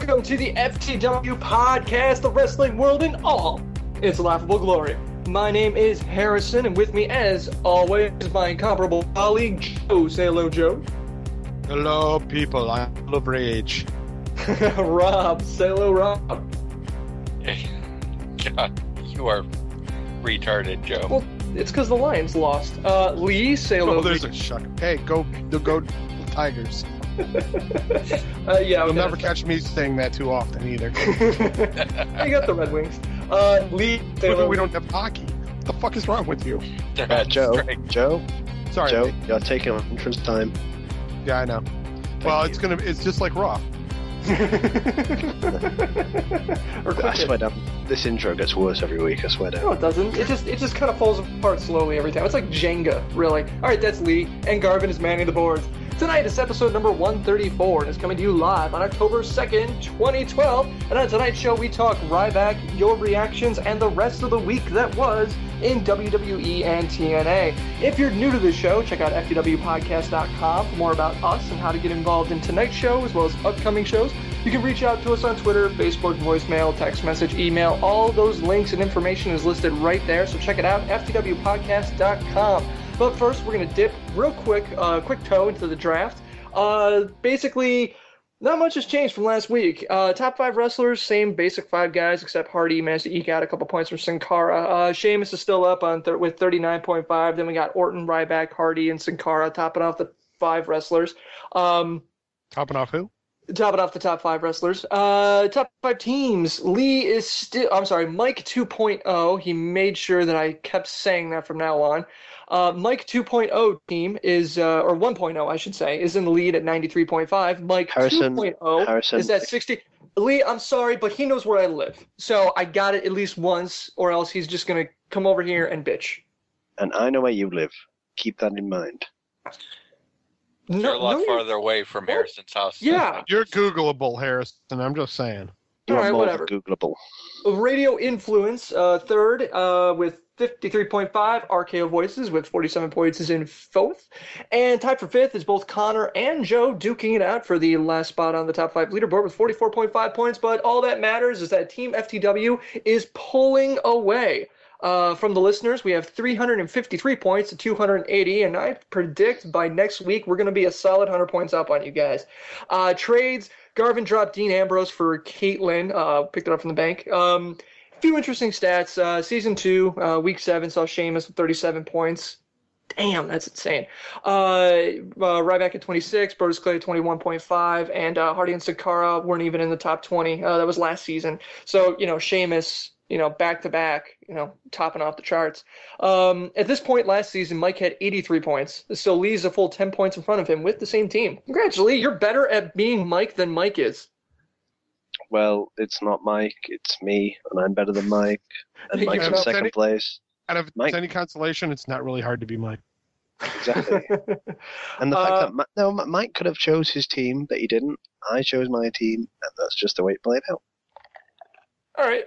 Welcome to the FTW podcast, the wrestling world in all its laughable glory. My name is Harrison, and with me, as always, is my incomparable colleague, Joe. Say hello, Joe. Hello, people. I'm full of rage. Rob. Say hello, Rob. God, you are retarded, Joe. Well, it's because the Lions lost. Lee, say hello. Oh, there's a shuck. Hey, go Tigers. Yeah, You'll never catch me saying that too often either. You got the Red Wings. Lee, say hello. We don't have hockey. What the fuck is wrong with you? Joe. Sorry, Joe, mate. you're taking entrance time. Yeah, I know. Well, it's just like Raw. I swear down. This intro gets worse every week. I swear down. No, it doesn't. It just kind of falls apart slowly every time. It's like Jenga, really. All right, that's Lee, and Garvin is manning the boards. Tonight is episode number 134, and it's coming to you live on October 2nd, 2012. And on tonight's show, we talk Ryback, your reactions, and the rest of the week that was in WWE and TNA. If you're new to the show, check out theftwpodcast.com for more about us and how to get involved in tonight's show as well as upcoming shows. You can reach out to us on Twitter, Facebook, voicemail, text message, email. All those links and information is listed right there, so check it out, ftwpodcast.com. But first, we're going to dip real quick toe into the draft. Basically, not much has changed from last week. Top 5 wrestlers, same basic 5 guys, except Hardy managed to eke out a couple points from Sin Cara. Sheamus is still up on with 39.5. Then we got Orton, Ryback, Hardy, and Sin Cara topping off the 5 wrestlers. Topping off who? Topping off the top 5 wrestlers. Top 5 teams. Mike 2.0. He made sure that I kept saying that from now on. Mike 2.0 team is, or 1.0 I should say, is in the lead at 93.5. Mike 2.0 is at 60. Lee, I'm sorry, but he knows where I live. So I got it at least once, or else he's just going to come over here and bitch. And I know where you live. Keep that in mind. You're a lot farther away from Harrison's house. Yeah. You're Googleable, Harrison. I'm just saying. You're Alright, more whatever. Googleable. Radio Influence, third, with 53.5. RKO Voices with 47 points is in fourth. And tied for fifth is both Connor and Joe duking it out for the last spot on the top 5 leaderboard with 44.5 points. But all that matters is that Team FTW is pulling away. From the listeners, we have 353 points to 280, and I predict by next week we're going to be a solid 100 points up on you guys. Trades, Garvin dropped Dean Ambrose for Caitlyn, picked it up from the bank. Few interesting stats. Season 2, Week 7 saw Sheamus with 37 points. Damn, that's insane. Ryback at 26, Brodus Clay at 21.5, and Hardy and Sin Cara weren't even in the top 20. That was last season. So, Sheamus, back-to-back, topping off the charts. At this point last season, Mike had 83 points. So Lee's a full 10 points in front of him with the same team. Congrats, Lee. You're better at being Mike than Mike is. Well, it's not Mike, it's me, and I'm better than Mike. And Mike's in second place. And if it's any consolation, it's not really hard to be Mike. Exactly. And the fact that Mike could have chose his team, but he didn't. I chose my team, and that's just the way it played out. All right.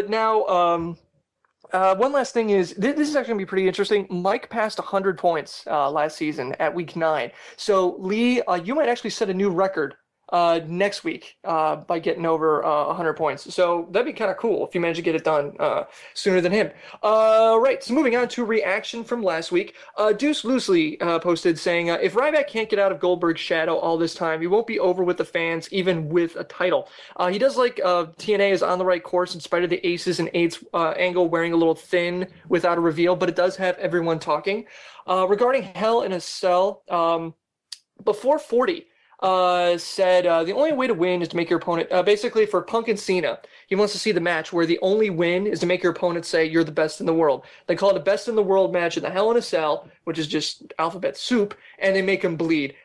Now, one last thing is, this is actually going to be pretty interesting. Mike passed 100 points last season at Week 9. So, Lee, you might actually set a new record next week by getting over 100 points. So that'd be kind of cool if you manage to get it done sooner than him. Right, so moving on to reaction from last week. Deuce Loosely posted saying, if Ryback can't get out of Goldberg's shadow all this time, he won't be over with the fans, even with a title. He does like TNA is on the right course in spite of the Aces and Eights angle wearing a little thin without a reveal, but it does have everyone talking. Regarding Hell in a Cell, before 40, said the only way to win is to make your opponent, basically for Punk and Cena, he wants to see the match where the only win is to make your opponent say you're the best in the world. They call it a best in the world match in the Hell in a Cell, which is just alphabet soup, and they make him bleed.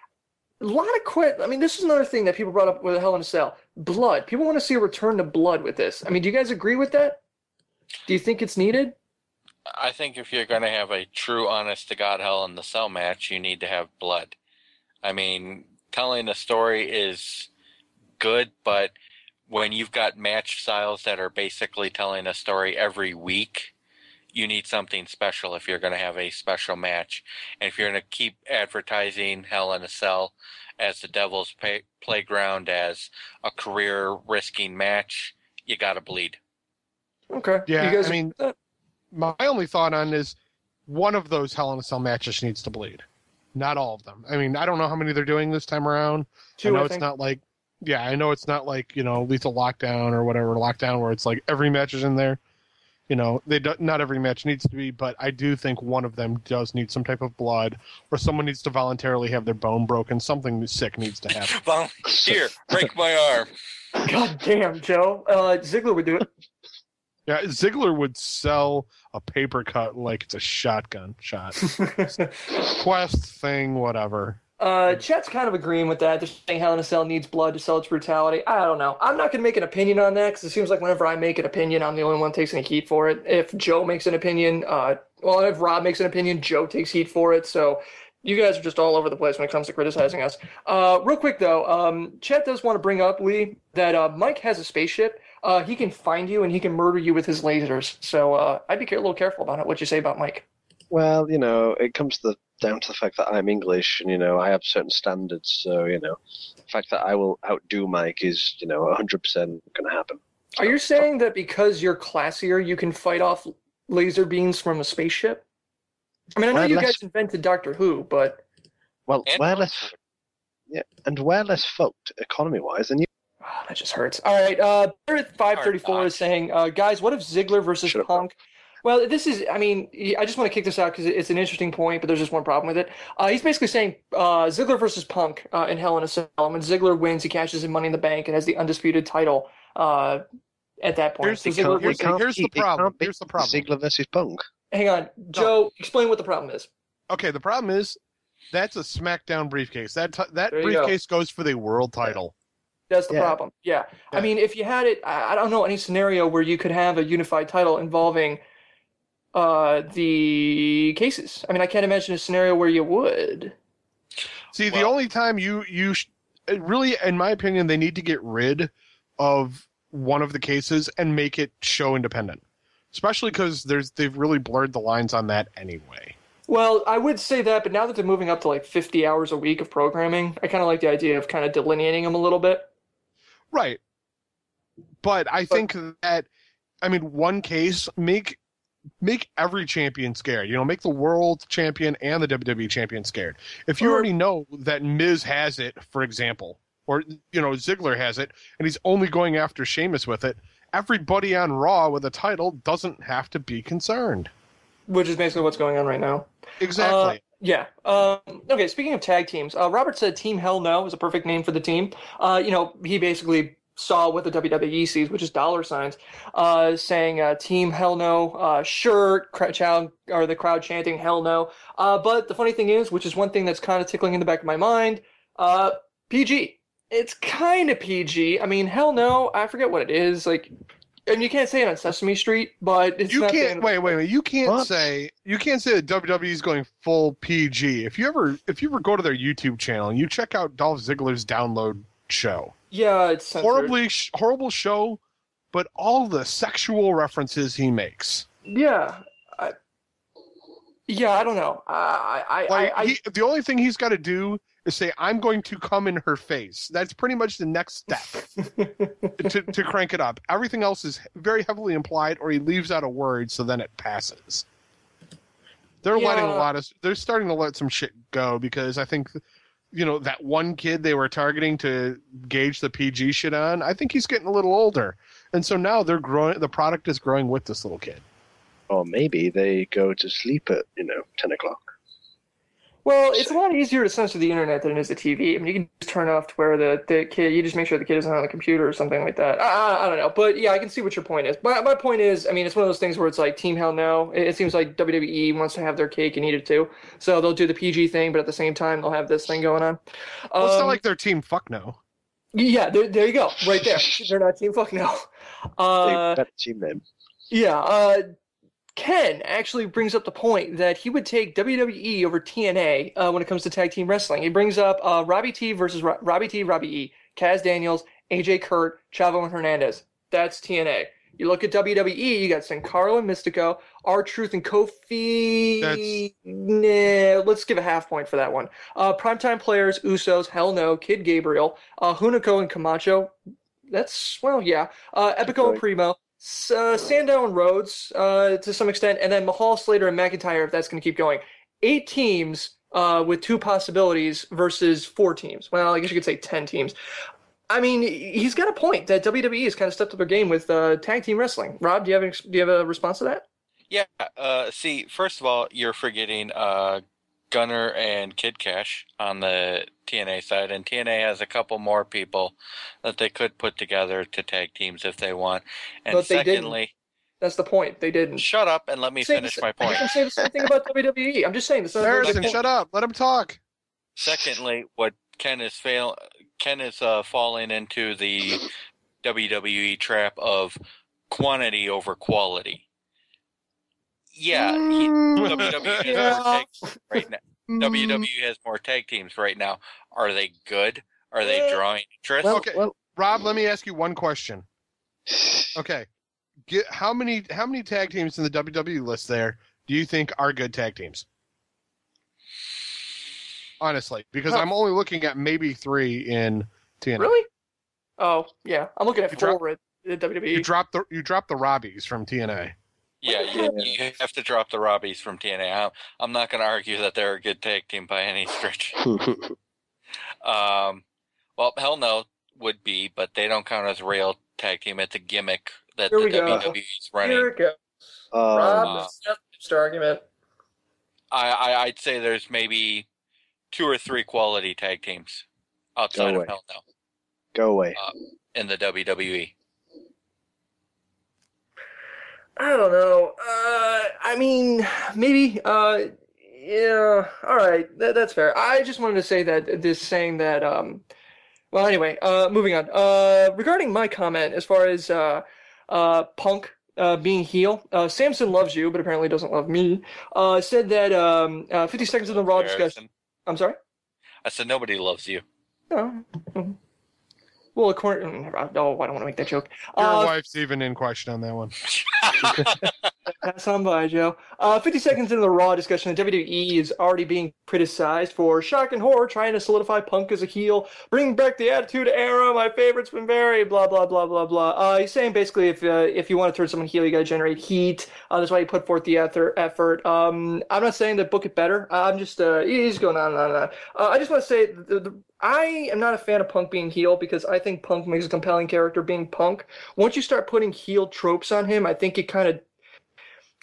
A lot of this is another thing that people brought up with the Hell in a Cell. Blood. People want to see a return to blood with this. Do you guys agree with that? Do you think it's needed? I think if you're going to have a true honest-to-God Hell in the Cell match, you need to have blood. Telling a story is good, but when you've got match styles that are basically telling a story every week, you need something special if you're going to have a special match. And if you're going to keep advertising Hell in a Cell as the Devil's Playground as a career-risking match, you got to bleed. Okay. Yeah, You guys I mean, my only thought on is one of those Hell in a Cell matches needs to bleed. Not all of them. I mean, I don't know how many they're doing this time around. Two, I know I it's think. not like, I know it's not like, Lethal Lockdown or whatever, Lockdown, where it's like every match is in there. Not every match needs to be, but I do think one of them does need some type of blood, or someone needs to voluntarily have their bone broken. Something sick needs to happen. Volunteer, break my arm. God damn, Joe. Ziggler would do it. Yeah, Ziggler would sell a paper cut like it's a shotgun shot. Quest thing, whatever. Chet's kind of agreeing with that. They're saying Hell in a Cell needs blood to sell its brutality. I don't know. I'm not going to make an opinion on that because it seems like whenever I make an opinion, I'm the only one that takes any heat for it. If Joe makes an opinion, if Rob makes an opinion, Joe takes heat for it. So you guys are just all over the place when it comes to criticizing us. Real quick, though, Chet does want to bring up, Lee, that Mike has a spaceship. He can find you and he can murder you with his lasers. So I'd be a little careful about it. What you say about Mike? Well, it comes down to the fact that I'm English and, I have certain standards. So, the fact that I will outdo Mike is, 100% going to happen. Are you saying that because you're classier, you can fight off laser beams from a spaceship? I mean, I know you guys invented Doctor Who, but... Well, we're less... Yeah, and we're less fucked economy-wise than you. Oh, that just hurts. All right, Barrett 534 is saying, guys, what if Ziggler versus Punk? Well, this is, I just want to kick this out because it's an interesting point, but there's just one problem with it. He's basically saying Ziggler versus Punk in Hell in a Cell. When Ziggler wins, he cashes in Money in the Bank and has the undisputed title at that point. Here's the problem. Ziggler versus Punk. Hang on. Joe, explain what the problem is. Okay, the problem is that's a SmackDown briefcase. That briefcase goes for the world title. That's the problem. Yeah. I mean, if you had it, I don't know any scenario where you could have a unified title involving the cases. I mean, I can't imagine a scenario where you would. See, the only time you really, in my opinion, they need to get rid of one of the cases and make it show independent. Especially because they've really blurred the lines on that anyway. Well, I would say that, but now that they're moving up to like 50 hours a week of programming, I kind of like the idea of kind of delineating them a little bit. Right. But I think that, one case, make every champion scared. Make the world champion and the WWE champion scared. If you already know that Miz has it, for example, or, Ziggler has it, and he's only going after Sheamus with it, everybody on Raw with a title doesn't have to be concerned. Which is basically what's going on right now. Exactly. Yeah. Okay, speaking of tag teams, Robert said Team Hell No is a perfect name for the team. He basically saw what the WWE sees, which is dollar signs, saying Team Hell No, sure, the crowd chanting Hell No. But the funny thing is, which is one thing that's kind of tickling in the back of my mind, PG. It's kind of PG. I mean, Hell No, I forget what it is. And you can't say it on Sesame Street, but it's not. Wait. You can't say that WWE is going full PG. If you ever go to their YouTube channel and you check out Dolph Ziggler's download show. Yeah, it's censored. Horrible show, but all the sexual references he makes. Yeah. I don't know. The only thing he's got to do is say, "I'm going to come in her face." That's pretty much the next step to crank it up. Everything else is very heavily implied, or he leaves out a word, so then it passes. They're they're starting to let some shit go because I think, that one kid they were targeting to gauge the PG shit on, I think he's getting a little older, and so now they're growing. The product is growing with this little kid. Or maybe they go to sleep at 10 o'clock. Well, it's a lot easier to censor the internet than it is the TV. I mean, you can just turn off to where the kid, you just make sure the kid isn't on the computer or something like that. I don't know. But yeah, I can see what your point is. My point is, it's one of those things where it's like Team Hell No. It seems like WWE wants to have their cake and eat it too. So they'll do the PG thing, but at the same time, they'll have this thing going on. Well, it's not like they're Team Fuck No. Yeah, there you go. Right there. They're not Team Fuck No. Better team name. Yeah, Ken actually brings up the point that he would take WWE over TNA when it comes to tag team wrestling. He brings up Robbie T versus Robbie E, Kaz Daniels, AJ Kurt, Chavo and Hernandez. That's TNA. You look at WWE, you got Sin Cara and Mystico, R-Truth and Kofi. Nah, let's give a half point for that one. Primetime players, Usos, hell no. Kid Gabriel, Hunico and Camacho. That's, well, yeah. Epico and Primo. Sandow and Rhodes to some extent, and then Mahal, Slater, and McIntyre if that's going to keep going. 8 teams with 2 possibilities versus 4 teams. Well, I guess you could say 10 teams. I mean, he's got a point that WWE has kind of stepped up their game with tag team wrestling. Rob, do you have a response to that? Yeah. See, first of all, you're forgetting Gunner and Kid Cash on the TNA side, and TNA has a couple more people that they could put together to tag teams if they want. And but secondly, didn't. That's the point. They didn't. Shut up and let me finish my point. I'm saying the same thing about WWE. I'm just saying. Harrison, shut up. Let him talk. Secondly, what Ken is falling into the WWE trap of quantity over quality. Yeah, WWE has more tag teams right now. WWE has more tag teams right now. Are they good? Are they drawing interest? Well, Rob, let me ask you one question. Okay, how many tag teams in the WWE list there do you think are good tag teams? Honestly, because I'm only looking at maybe 3 in TNA. Really? Oh, yeah. I'm looking at 4 at WWE. You dropped the Robbies from TNA. Yeah, you have to drop the Robbies from TNA. I'm not going to argue that they're a good tag team by any stretch. Well, Hell No would be, but they don't count as a real tag team. It's a gimmick that the WWE is running. Here it goes. Rob, that's the argument. I'd say there's maybe 2 or 3 quality tag teams outside of Hell No. Go away. In the WWE. I don't know. I mean, maybe. Yeah. All right. That's fair. I just wanted to say that this saying that. Well, anyway. Moving on. Regarding my comment, as far as Punk being heel, Samson loves you, but apparently doesn't love me. Said that 50 seconds of the Raw discussion. I'm sorry. I said nobody loves you. No. Well, according, no, I don't want to make that joke. Your wife's even in question on that one. Pass on by, Joe. 50 seconds into the Raw discussion, the WWE is already being criticized for shock and horror, trying to solidify Punk as a heel, bring back the Attitude Era. My favorite's been very blah blah blah blah blah. He's saying basically if you want to turn someone heel, you got to generate heat. That's why he put forth the effort. I'm not saying that book it better. I'm just he's going on and on and on. I just want to say I am not a fan of Punk being heel because I think Punk makes a compelling character being Punk. Once you start putting heel tropes on him, I think it kind of,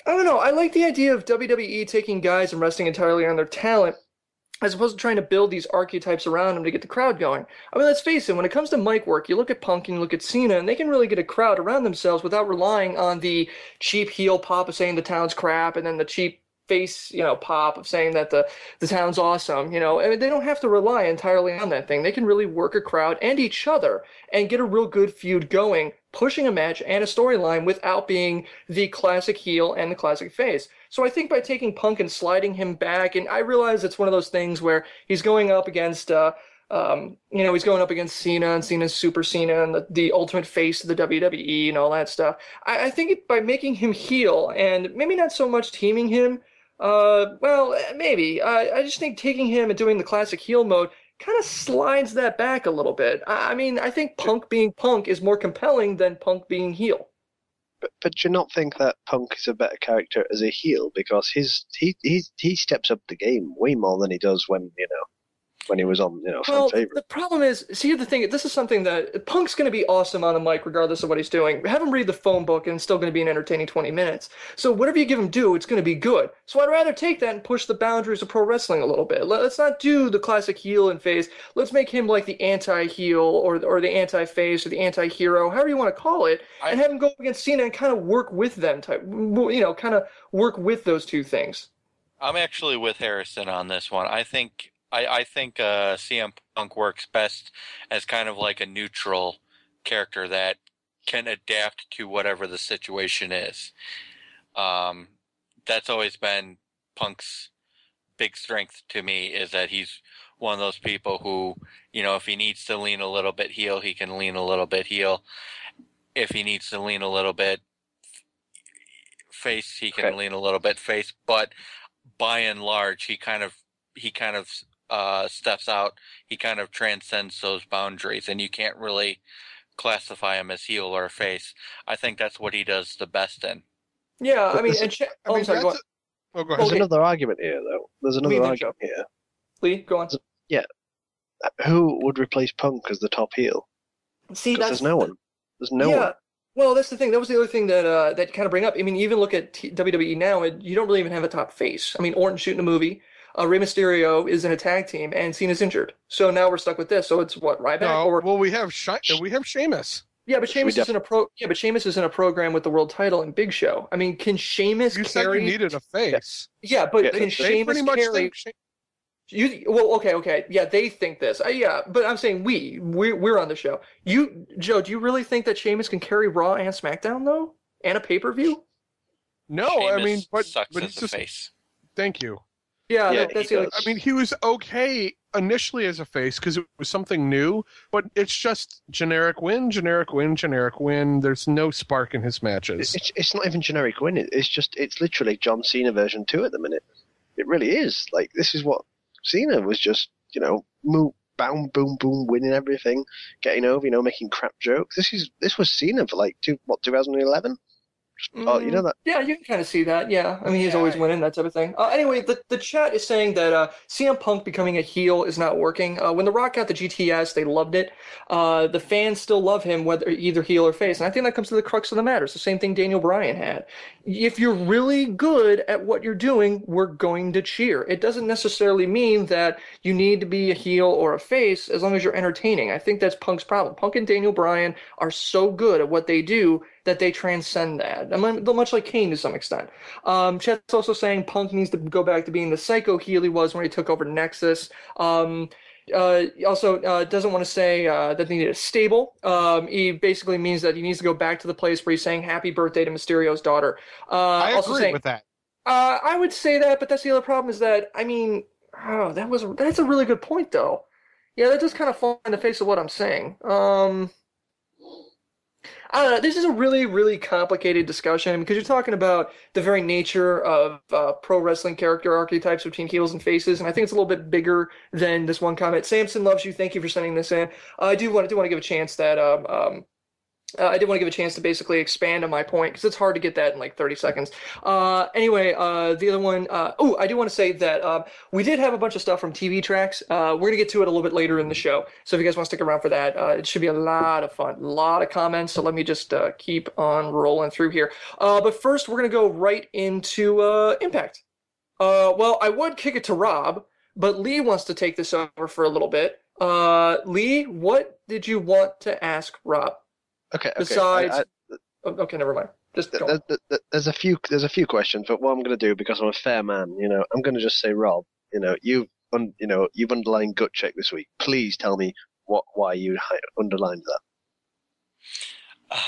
I don't know. I like the idea of WWE taking guys and resting entirely on their talent as opposed to trying to build these archetypes around them to get the crowd going. I mean, let's face it, when it comes to mic work, you look at Punk and you look at Cena, and they can really get a crowd around themselves without relying on the cheap heel pop of saying the town's crap and then the cheap face, pop of saying that the town's awesome. I mean, they don't have to rely entirely on that thing. They can really work a crowd and each other and get a real good feud going, pushing a match and a storyline without being the classic heel and the classic face. So I think by taking Punk and sliding him back, and I realize it's one of those things where he's going up against he's going up against Cena, and Cena's Super Cena, and the ultimate face of the WWE and all that stuff. I think by making him heel and maybe not so much teaming him, well, maybe. I just think taking him and doing the classic heel mode kind of slides that back a little bit. I mean, I think Punk being Punk is more compelling than Punk being heel. But do you not think that Punk is a better character as a heel because he steps up the game way more than he does when he was on, fan favorite. The problem is, see, the thing, this is something that Punk's going to be awesome on the mic regardless of what he's doing. Have him read the phone book and it's still going to be an entertaining 20 minutes. So whatever you give him do, it's going to be good. So I'd rather take that and push the boundaries of pro wrestling a little bit. Let's not do the classic heel and face. Let's make him like the anti-heel or the anti-face or the anti-hero, however you want to call it, and have him go up against Cena and kind of work with them, kind of work with those two things. I'm actually with Harrison on this one. I think CM Punk works best as kind of like a neutral character that can adapt to whatever the situation is. That's always been Punk's big strength to me, is that he's one of those people who, if he needs to lean a little bit heel, he can lean a little bit heel. if he needs to lean a little bit face, he can lean a little bit face, but by and large, he kind of steps out. He kind of transcends those boundaries, and you can't really classify him as heel or face. I think that's what he does the best in. Yeah, I mean, go ahead. There's another argument here, though. There's another argument here. Lee, go on. Yeah. Who would replace Punk as the top heel? See, there's no one. There's no one. Well, that's the thing. That was the other thing that that kind of bring up. I mean, even look at WWE now, you don't really even have a top face. I mean, Orton's shooting a movie. Rey Mysterio is in a tag team, and Cena's injured. So now we're stuck with this. So it's what, Ryback? Well, we have Sheamus. Yeah, but Sheamus is in a program with the world title and Big Show. I mean, can Sheamus carry? You said you needed a face. Yeah, but can Sheamus carry? Okay. Yeah, they think this. Yeah, but I'm saying we're on the show. Joe, do you really think that Sheamus can carry Raw and SmackDown though, and a pay-per-view? No, Sheamus I mean, but it's just face. Thank you. Yeah, that's the other. I mean, he was okay initially as a face because it was something new, but it's just generic win. There's no spark in his matches. It's not even generic win. It's literally John Cena version 2 at the minute. It really is. Like, this is what Cena was just, move, bam, boom, boom, winning everything, getting over, making crap jokes. This was Cena for 2011? That. Yeah, you can kind of see that. Yeah, I mean, he's always winning, that type of thing. Anyway, the chat is saying that CM Punk becoming a heel is not working. When The Rock got the GTS, they loved it. The fans still love him, whether either heel or face. And I think that comes to the crux of the matter. It's the same thing Daniel Bryan had. If you're really good at what you're doing, we're going to cheer. It doesn't necessarily mean that you need to be a heel or a face as long as you're entertaining. I think that's Punk's problem. Punk and Daniel Bryan are so good at what they do that they transcend that. I mean, much like Kane to some extent. Chet's also saying Punk needs to go back to being the psycho heel he was when he took over Nexus. Also doesn't want to say that they need a stable. He basically means that he needs to go back to the place where he's saying happy birthday to Mysterio's daughter. I agree with that. I would say that, but that's the other problem is that, I mean, that's a really good point, though. Yeah, that does kind of fall in the face of what I'm saying. I don't know. This is a really, really complicated discussion because you're talking about the very nature of pro wrestling character archetypes between heels and faces, and I think it's a little bit bigger than this one comment. Samson loves you. Thank you for sending this in. I do want to give a chance that I did want to give a chance to basically expand on my point because it's hard to get that in like 30 seconds. Anyway, the other one, I do want to say that we did have a bunch of stuff from TV Tracks. We're going to get to it a little bit later in the show. So if you guys want to stick around for that, it should be a lot of fun, a lot of comments. So let me just keep on rolling through here. But first, we're going to go right into Impact. Well, I would kick it to Rob, but Lee wants to take this over for a little bit. Lee, what did you want to ask Rob? Okay. Besides, okay, never mind. Just go. There's a few questions, but what I'm going to do because I'm a fair man, I'm going to just say, Rob, you've underlined gut check this week. Please tell me why you underlined that.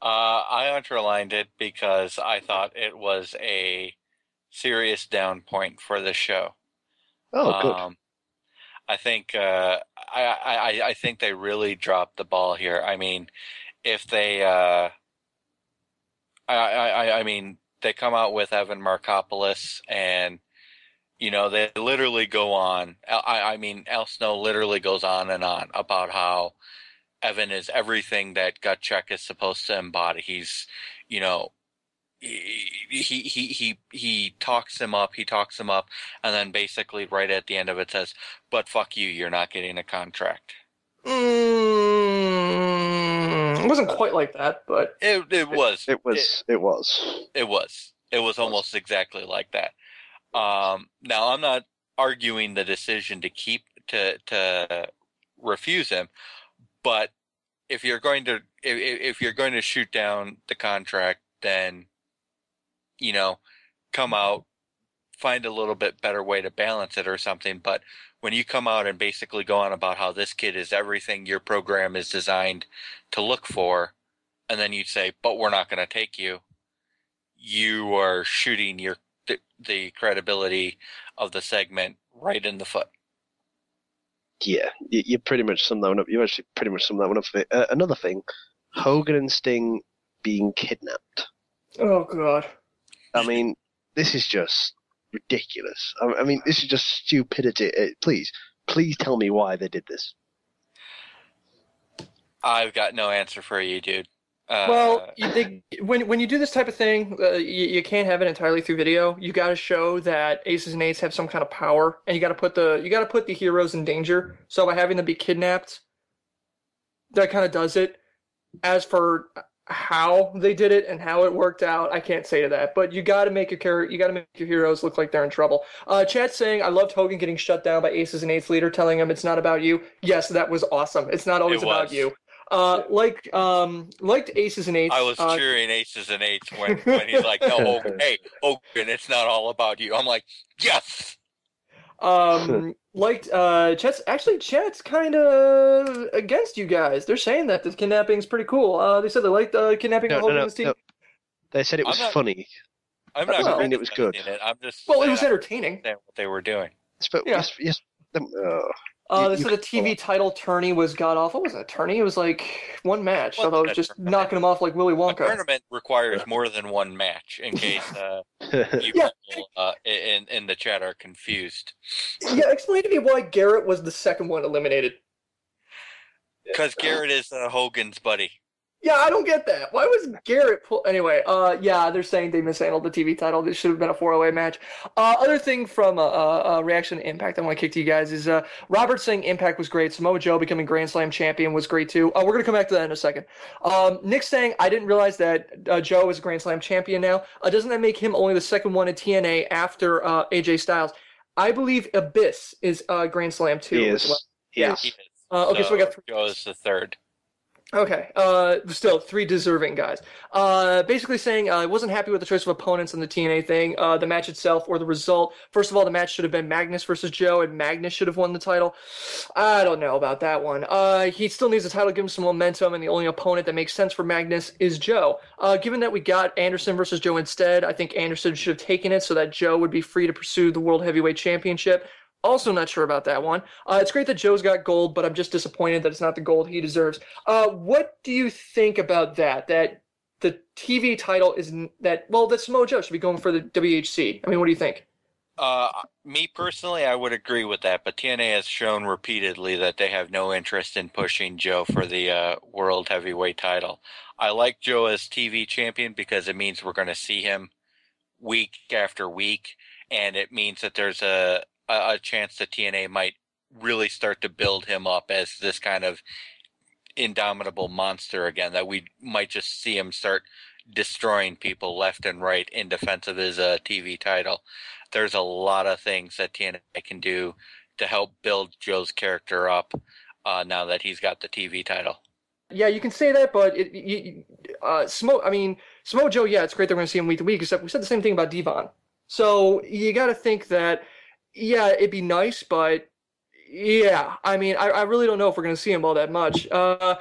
I underlined it because I thought it was a serious down point for the show. Oh, good. I think I think they really dropped the ball here. I mean, if they I mean, they come out with Evan Markopoulos and they literally go on. I mean, Al Snow literally goes on and on about how Evan is everything that Gut Check is supposed to embody. He's, he talks him up, and then basically right at the end of it says, "But fuck you, you're not getting a contract." It wasn't quite like that, but it was. It was almost exactly like that. Now I'm not arguing the decision to refuse him, but if you're going to shoot down the contract, then come out, find a little bit better way to balance it or something. But when you come out and basically go on about how this kid is everything your program is designed to look for, and then you say, but we're not going to take you, you are shooting the credibility of the segment right in the foot. Yeah, you pretty much summed that one up. You actually pretty much summed that one up for me. Another thing, Hogan and Sting being kidnapped. Oh God. I mean, this is just ridiculous. I mean, this is just stupidity. Please tell me why they did this. I've got no answer for you, dude. Well, when you do this type of thing, you can't have it entirely through video. You got to show that aces and eights have some kind of power, and you got to put the heroes in danger. So by having them be kidnapped, that kind of does it. As for how they did it and how it worked out, I can't say to that. But you got to make your heroes look like they're in trouble. Chat's saying, I loved Hogan getting shut down by aces and eights leader, telling him it's not about you. Yes, that was awesome. It's not always about you. Liked aces and eights. I was cheering aces and eights when he's like, no, Hogan, hey, Hogan, it's not all about you. I'm like, yes. Chat's kind of against you guys. They're saying that the kidnapping's pretty cool. They said they liked kidnapping of Hogan and his team. No. They said it was funny. I'm not I mean it was good. I'm just it was entertaining. What they were doing. Yes. They said the TV title tourney was god awful. It wasn't a tourney. It was like one match. Although it was just knocking them off like Willy Wonka. A tournament requires more than one match. In case people in the chat are confused. Yeah, explain to me why Garrett was the second one eliminated. Because Garrett is Hogan's buddy. Yeah, I don't get that. Why was Garrett anyway, they're saying they mishandled the TV title. This should have been a 4-way match. Other thing from Reaction to Impact I want to kick to you guys is Robert saying Impact was great. Samoa Joe becoming Grand Slam champion was great too. We're going to come back to that in a second. Nick saying, I didn't realize that Joe is a Grand Slam champion now. Doesn't that make him only the second one in TNA after AJ Styles? I believe Abyss is Grand Slam too. He is. As well. He is. Okay, so we got 3. Joe is the third. Okay, still 3 deserving guys. Basically saying I wasn't happy with the choice of opponents in the TNA thing, the match itself or the result. First of all, the match should have been Magnus versus Joe, and Magnus should have won the title. I don't know about that one. He still needs the title to give him some momentum, and the only opponent that makes sense for Magnus is Joe. Given that we got Anderson versus Joe instead, I think Anderson should have taken it so that Joe would be free to pursue the World Heavyweight Championship. Also not sure about that one. It's great that Joe's got gold, but I'm just disappointed that it's not the gold he deserves. What do you think about that? That the TV title is that Samoa Joe should be going for the WHC. I mean, what do you think? Me personally, I would agree with that, but TNA has shown repeatedly that they have no interest in pushing Joe for the World Heavyweight title. I like Joe as TV champion because it means we're going to see him week after week, and it means that there's a chance that TNA might really start to build him up as this kind of indomitable monster again, that we might just see him start destroying people left and right in defense of his TV title. There's a lot of things that TNA can do to help build Joe's character up now that he's got the TV title. Yeah, you can say that, but Samoa Joe, yeah, it's great that we're going to see him week to week, except we said the same thing about Devon. So you got to think that, yeah, it'd be nice, but yeah, I mean, I really don't know if we're going to see him all that much. All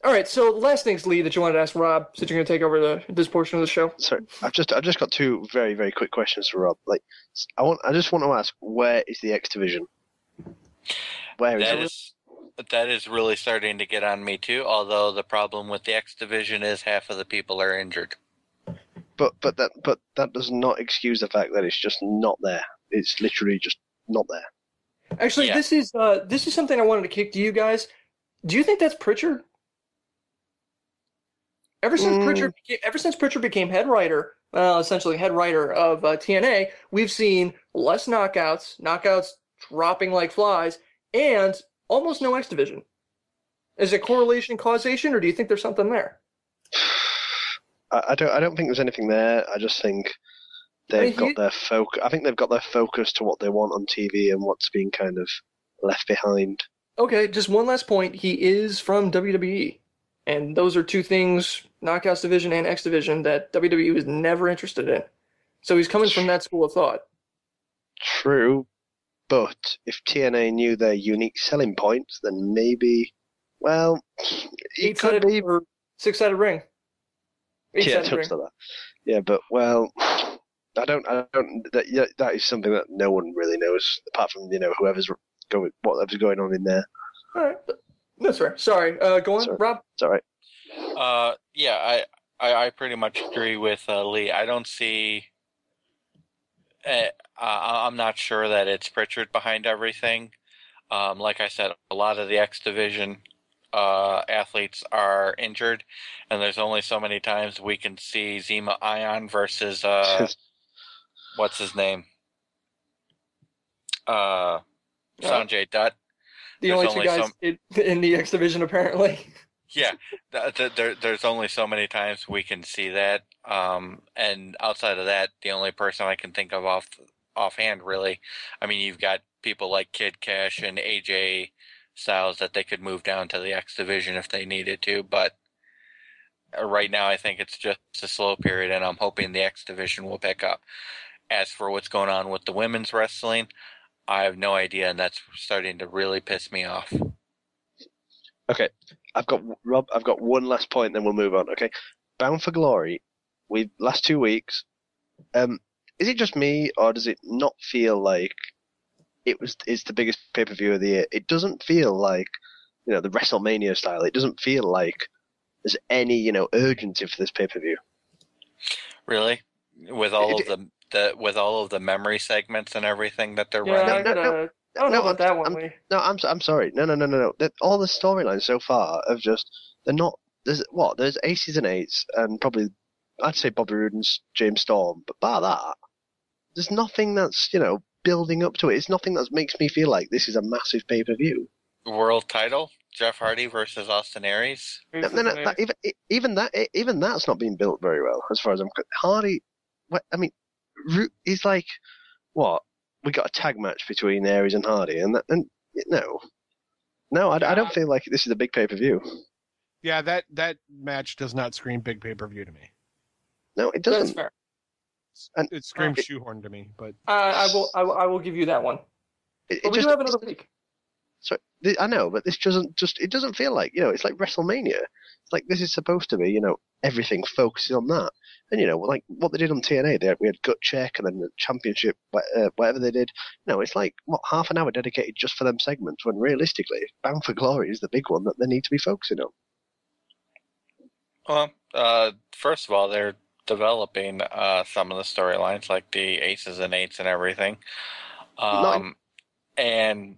right, so the last things, Lee, that you wanted to ask Rob, since you're going to take over this portion of the show. Sorry, I've just got 2 very, very quick questions for Rob. Like, I just want to ask, where is the X Division? Where is it? That is really starting to get on me too. Although the problem with the X Division is half of the people are injured. But that does not excuse the fact that it's just not there. It's literally just not there. Actually, yeah. This is something I wanted to kick to you guys. Do you think that's Pritchard? Ever since Pritchard became head writer, essentially head writer of TNA, we've seen less knockouts dropping like flies, and almost no X Division. Is it correlation, causation, or do you think there's something there? I don't think there's anything there. I just think they've got their focus. I think they've got their focus to what they want on TV and what's being kind of left behind. Okay, just one last point. He is from WWE, and those are 2 things, Knockouts Division and X Division, that WWE was never interested in. So he's coming from that school of thought. True, but if TNA knew their unique selling points, then maybe, well, it could be 6-sided ring. Yeah, something like that. Yeah, but well, I don't. That is something that no one really knows, apart from whatever's going on in there. All right, that's fair. Sorry, go on, Sorry. Rob. It's all right. Yeah, I pretty much agree with Lee. I don't see. I'm not sure that it's Pritchard behind everything. Like I said, a lot of the X Division athletes are injured, and there's only so many times we can see Zema Ion versus what's his name? Sanjay Dutt. The only two guys in the X Division, apparently. Yeah, there's only so many times we can see that, and outside of that, the only person I can think of offhand, really, I mean, you've got people like Kid Cash and AJ Styles that they could move down to the X Division if they needed to, but right now I think it's just a slow period, and I'm hoping the X Division will pick up. As for what's going on with the women's wrestling, I have no idea, and that's starting to really piss me off. Okay, I've got one last point, then we'll move on. Okay, Bound for Glory. Last 2 weeks. Is it just me, or does it not feel like it's the biggest pay-per-view of the year? It doesn't feel like, the WrestleMania style. It doesn't feel like there's any, urgency for this pay-per-view. Really? With all of the memory segments and everything that they're running? I don't know about that one, Lee. No, I'm sorry. No. All the storylines so far have they're not. There's aces and eights, and probably I'd say Bobby Roode and James Storm, but bar that, there's nothing that's building up to it. It's nothing that makes me feel like this is a massive pay-per-view. World title, Jeff Hardy versus Austin Aries. No, even that's not being built very well as far as I'm concerned. Hardy, he's like, what? We got a tag match between Aries and Hardy, I don't feel like this is a big pay-per-view. Yeah, that match does not scream big pay-per-view to me. No, it doesn't. That's fair. It screams shoehorn to me, but I will give you that one. We do have another week. So I know, but this it doesn't feel like it's like WrestleMania. It's like this is supposed to be everything focuses on that, and like what they did on TNA, we had Gut Check and then the Championship, whatever they did. It's like half an hour dedicated just for them segments. When realistically, Bound for Glory is the big one that they need to be focusing on. Well, first of all, they're developing some of the storylines, like the aces and eights and everything. And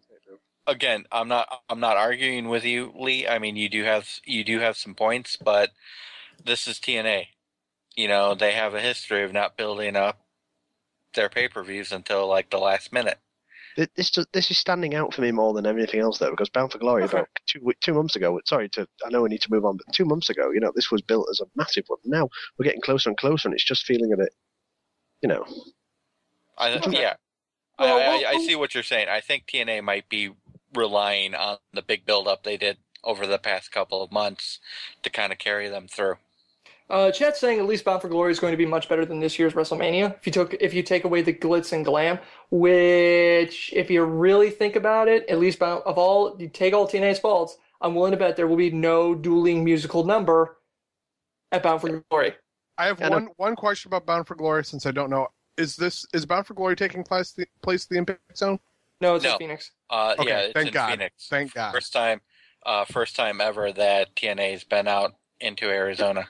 again, I'm not arguing with you, Lee. I mean, you do have some points, but this is TNA. They have a history of not building up their pay-per-views until like the last minute. This is standing out for me more than anything else, though, because Bound for Glory about 2 months ago. I know we need to move on, but 2 months ago, this was built as a massive one. Now we're getting closer and closer, and it's just feeling a bit, I see what you're saying. I think TNA might be relying on the big build-up they did over the past couple of months to kind of carry them through. Chat's saying at least Bound for Glory is going to be much better than this year's WrestleMania. If you take away the glitz and glam, which if you really think about it, at least you take all TNA's faults, I'm willing to bet there will be no dueling musical number at Bound for Glory. I have one question about Bound for Glory, since I don't know. Is Bound for Glory taking place at the Impact Zone? No, it's in Phoenix. Okay, yeah, it's thank in God. Phoenix. Thank God. First time ever that TNA's been out into Arizona.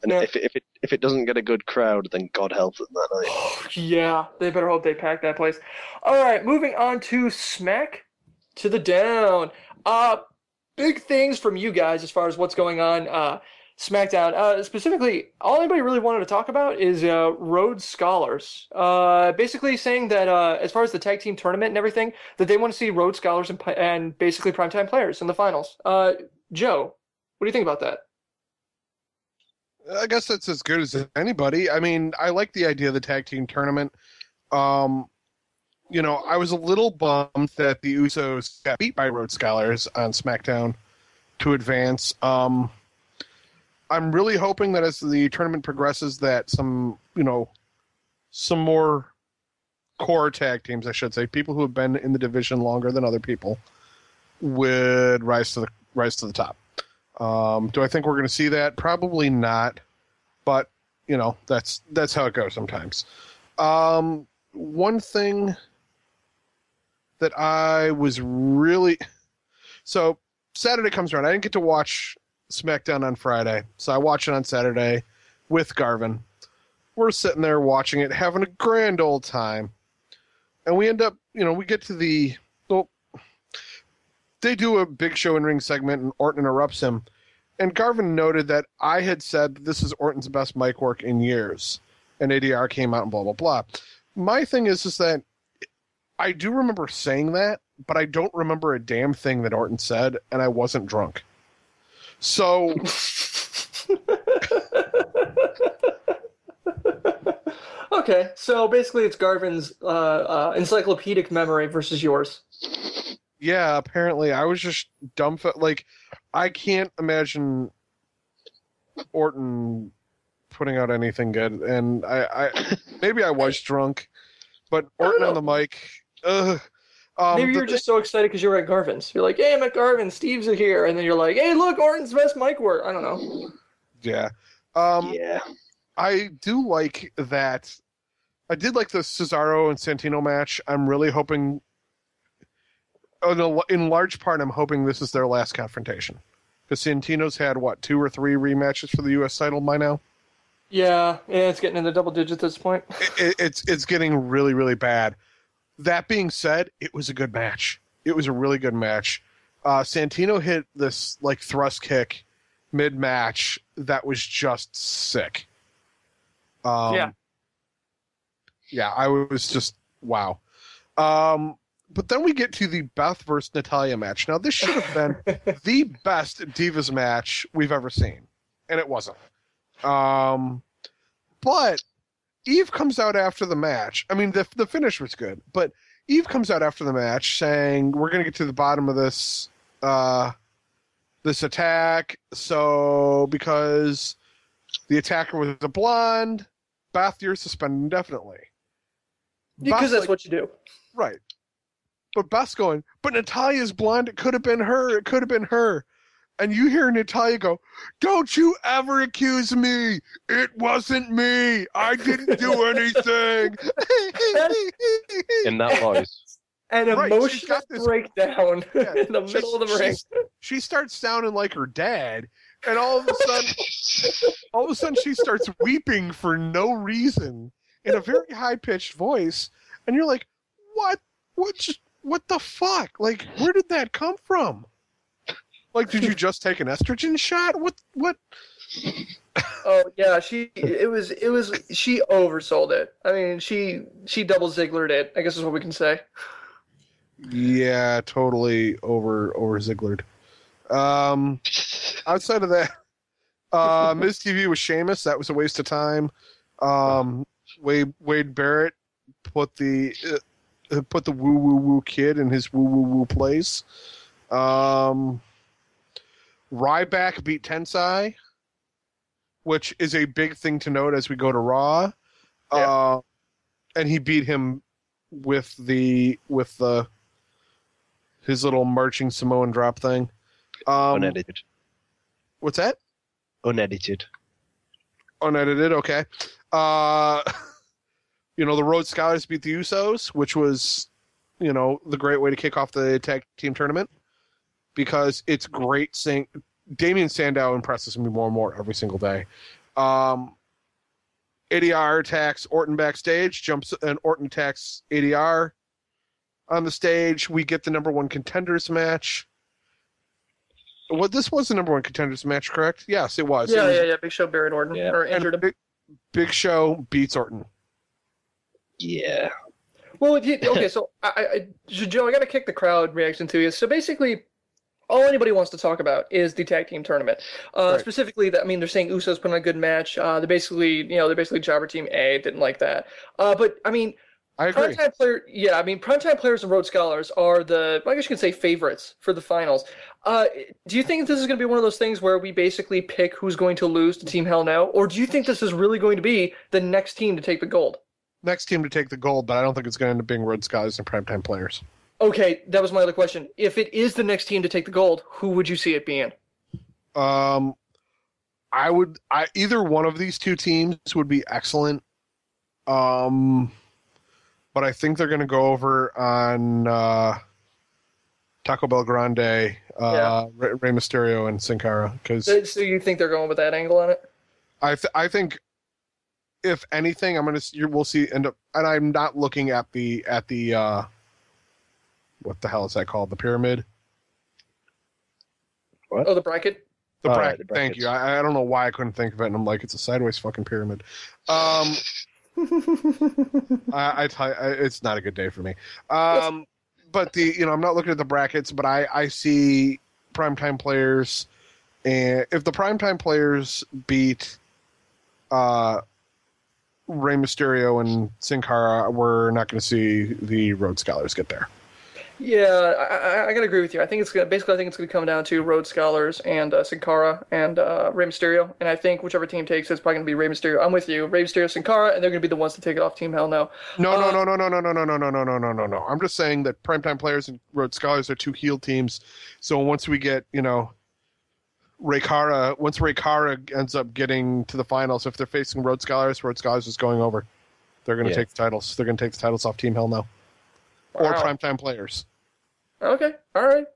And if it doesn't get a good crowd, then God help them that night. Yeah, they better hope they pack that place. All right, moving on to Smack to the Down. Big things from you guys as far as what's going on. Smackdown. Specifically, all anybody really wanted to talk about is Rhodes Scholars. Basically saying that as far as the tag team tournament and everything, that they want to see Rhodes Scholars and basically primetime players in the finals. Joe, what do you think about that? I guess that's as good as anybody. I mean, I like the idea of the tag team tournament. I was a little bummed that the Usos got beat by Rhodes Scholars on SmackDown to advance. I'm really hoping that as the tournament progresses that some more core tag teams, I should say, people who have been in the division longer than other people, would rise to the top. Do I think we're going to see that? Probably not, but that's how it goes sometimes. One thing that I was really so Saturday comes around. I didn't get to watch SmackDown on Friday. So I watch it on Saturday with Garvin. We're sitting there watching it, having a grand old time. And we end up, we get to they do a Big Show in-ring segment and Orton interrupts him. And Garvin noted that I had said that this is Orton's best mic work in years. And ADR came out and blah, blah, blah. My thing is that I do remember saying that, but I don't remember a damn thing that Orton said, and I wasn't drunk. So... Okay, so basically it's Garvin's encyclopedic memory versus yours. Yeah, apparently. I was just dumbfounded. Like, I can't imagine Orton putting out anything good. And I maybe I was drunk, but Orton on the mic, ugh. Maybe you were just so excited because you were at Garvin's. You're like, hey, I'm at Garvin's, Steve's here. And then you're like, hey, look, Orton's best mic work. I don't know. Yeah. Yeah. I do like that. I did like the Cesaro and Santino match. I'm really hoping... in large part, I'm hoping this is their last confrontation. Because Santino's had, 2 or 3 rematches for the U.S. title by now? Yeah, it's getting into double digits at this point. It's getting really, really bad. That being said, it was a good match. It was a really good match. Santino hit this thrust kick mid-match that was just sick. Yeah, I was just, wow. But then we get to the Beth versus Natalya match. Now, this should have been the best Divas match we've ever seen. And it wasn't. But Eve comes out after the match. I mean, the finish was good. But Eve comes out after the match saying, we're going to get to the bottom of this this attack. So, because the attacker was a blonde, Beth, you're suspended indefinitely. Because that's what you do. Right. But Beth's going, but Natalya's blonde. It could have been her. It could have been her. And you hear Natalya go, don't you ever accuse me. It wasn't me. I didn't do anything. In that voice. An emotional breakdown in the middle of the ring. She starts sounding like her dad. And all of a sudden she starts weeping for no reason in a very high-pitched voice. And you're like, what? What the fuck? Like, where did that come from? Like, did you just take an estrogen shot? What? Oh yeah, she oversold it. I mean, she double Zigglered it, I guess is what we can say. Yeah, totally over Zigglered. Outside of that, Miz TV with Sheamus, that was a waste of time. Wade Barrett put the woo woo woo kid in his woo woo woo place. Ryback beat Tensai, which is a big thing to note as we go to Raw. Yeah. And he beat him with his little marching Samoan drop thing. Unedited. What's that? Unedited. Unedited, okay. The Rhodes Scholars beat the Usos, which was, the great way to kick off the tag team tournament. Because it's great seeing Damian Sandow impresses me more and more every single day. ADR attacks Orton backstage, jumps, and Orton attacks ADR on the stage. We get the number one contenders match. This was the number one contenders match, correct? Yes, it was. Yeah. Big Show buried Orton or injured him. Big Show beats Orton. Yeah. Well, okay. So Joe, I got to kick the crowd reaction to you. So basically, all anybody wants to talk about is the tag team tournament. Right. Specifically, they're saying Usos put on a good match. They're basically Jobber Team A. Didn't like that. But I agree. Primetime players and Rhodes Scholars are I guess you could say, favorites for the finals. Do you think this is going to be one of those things where we basically pick who's going to lose to Team Hell No? Or do you think this is really going to be the next team to take the gold? Next team to take the gold, but I don't think it's going to end up being Rhodes Scholars and Primetime players. Okay, that was my other question. If it is the next team to take the gold, who would you see it being? Either one of these two teams would be excellent. But I think they're going to go over on Taco Bell Grande, Rey Mysterio, and Sin Cara. So you think they're going with that angle on it? I think if anything, we'll see and I'm not looking at the what the hell is that called? The pyramid? What? Oh, the bracket. The bracket. Right, thank you. I don't know why I couldn't think of it, and I'm like, it's a sideways fucking pyramid. It's not a good day for me. But I'm not looking at the brackets, but I see primetime players, and if the primetime players beat Rey Mysterio and Sin Cara, we're not going to see the Rhodes Scholars get there. Yeah, I gotta agree with you. I think it's gonna come down to Rhodes Scholars and Sin Cara and Rey Mysterio, and I think whichever team takes it's probably gonna be Rey Mysterio. I'm with you, Rey Mysterio, Sin Cara, and they're gonna be the ones to take it off Team Hell No. No. I'm just saying that primetime players and Rhodes Scholars are two heel teams. So once we get Ray Cara ends up getting to the finals, if they're facing Rhodes Scholars is going over. They're gonna take the titles. They're gonna take the titles off Team Hell No. Or primetime players. Okay. All right.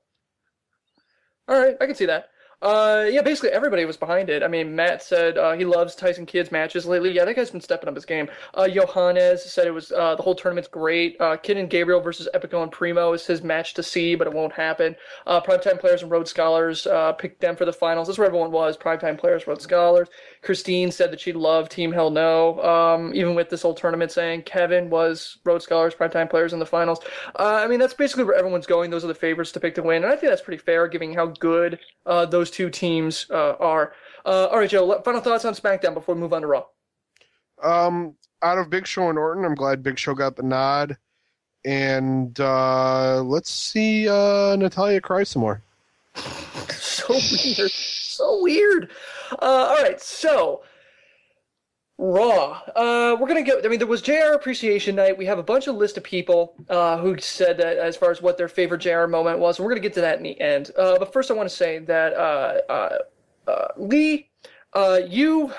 I can see that. Basically everybody was behind it. I mean, Matt said he loves Tyson Kidd's matches lately. Yeah, that guy's been stepping up his game. Johannes said it was the whole tournament's great. Kidd and Gabriel versus Epico and Primo is his match to see, but it won't happen. Primetime players and Rhodes Scholars picked them for the finals. That's where everyone was. Primetime players, Rhodes Scholars. Christine said that she loved Team Hell No, even with this whole tournament saying Kevin was Rhodes Scholars, primetime players in the finals. I mean, that's basically where everyone's going. Those are the favorites to pick to win, and I think that's pretty fair given how good those two teams are. All right, Joe, final thoughts on SmackDown before we move on to Raw. Out of Big Show and Orton, I'm glad Big Show got the nod. And let's see Natalya cry some more. So weird. All right, so Raw. We're going to go. I mean, there was JR Appreciation Night. We have a bunch of list of people who said that as far as what their favorite JR moment was. And we're going to get to that in the end. But first, I want to say that Lee, you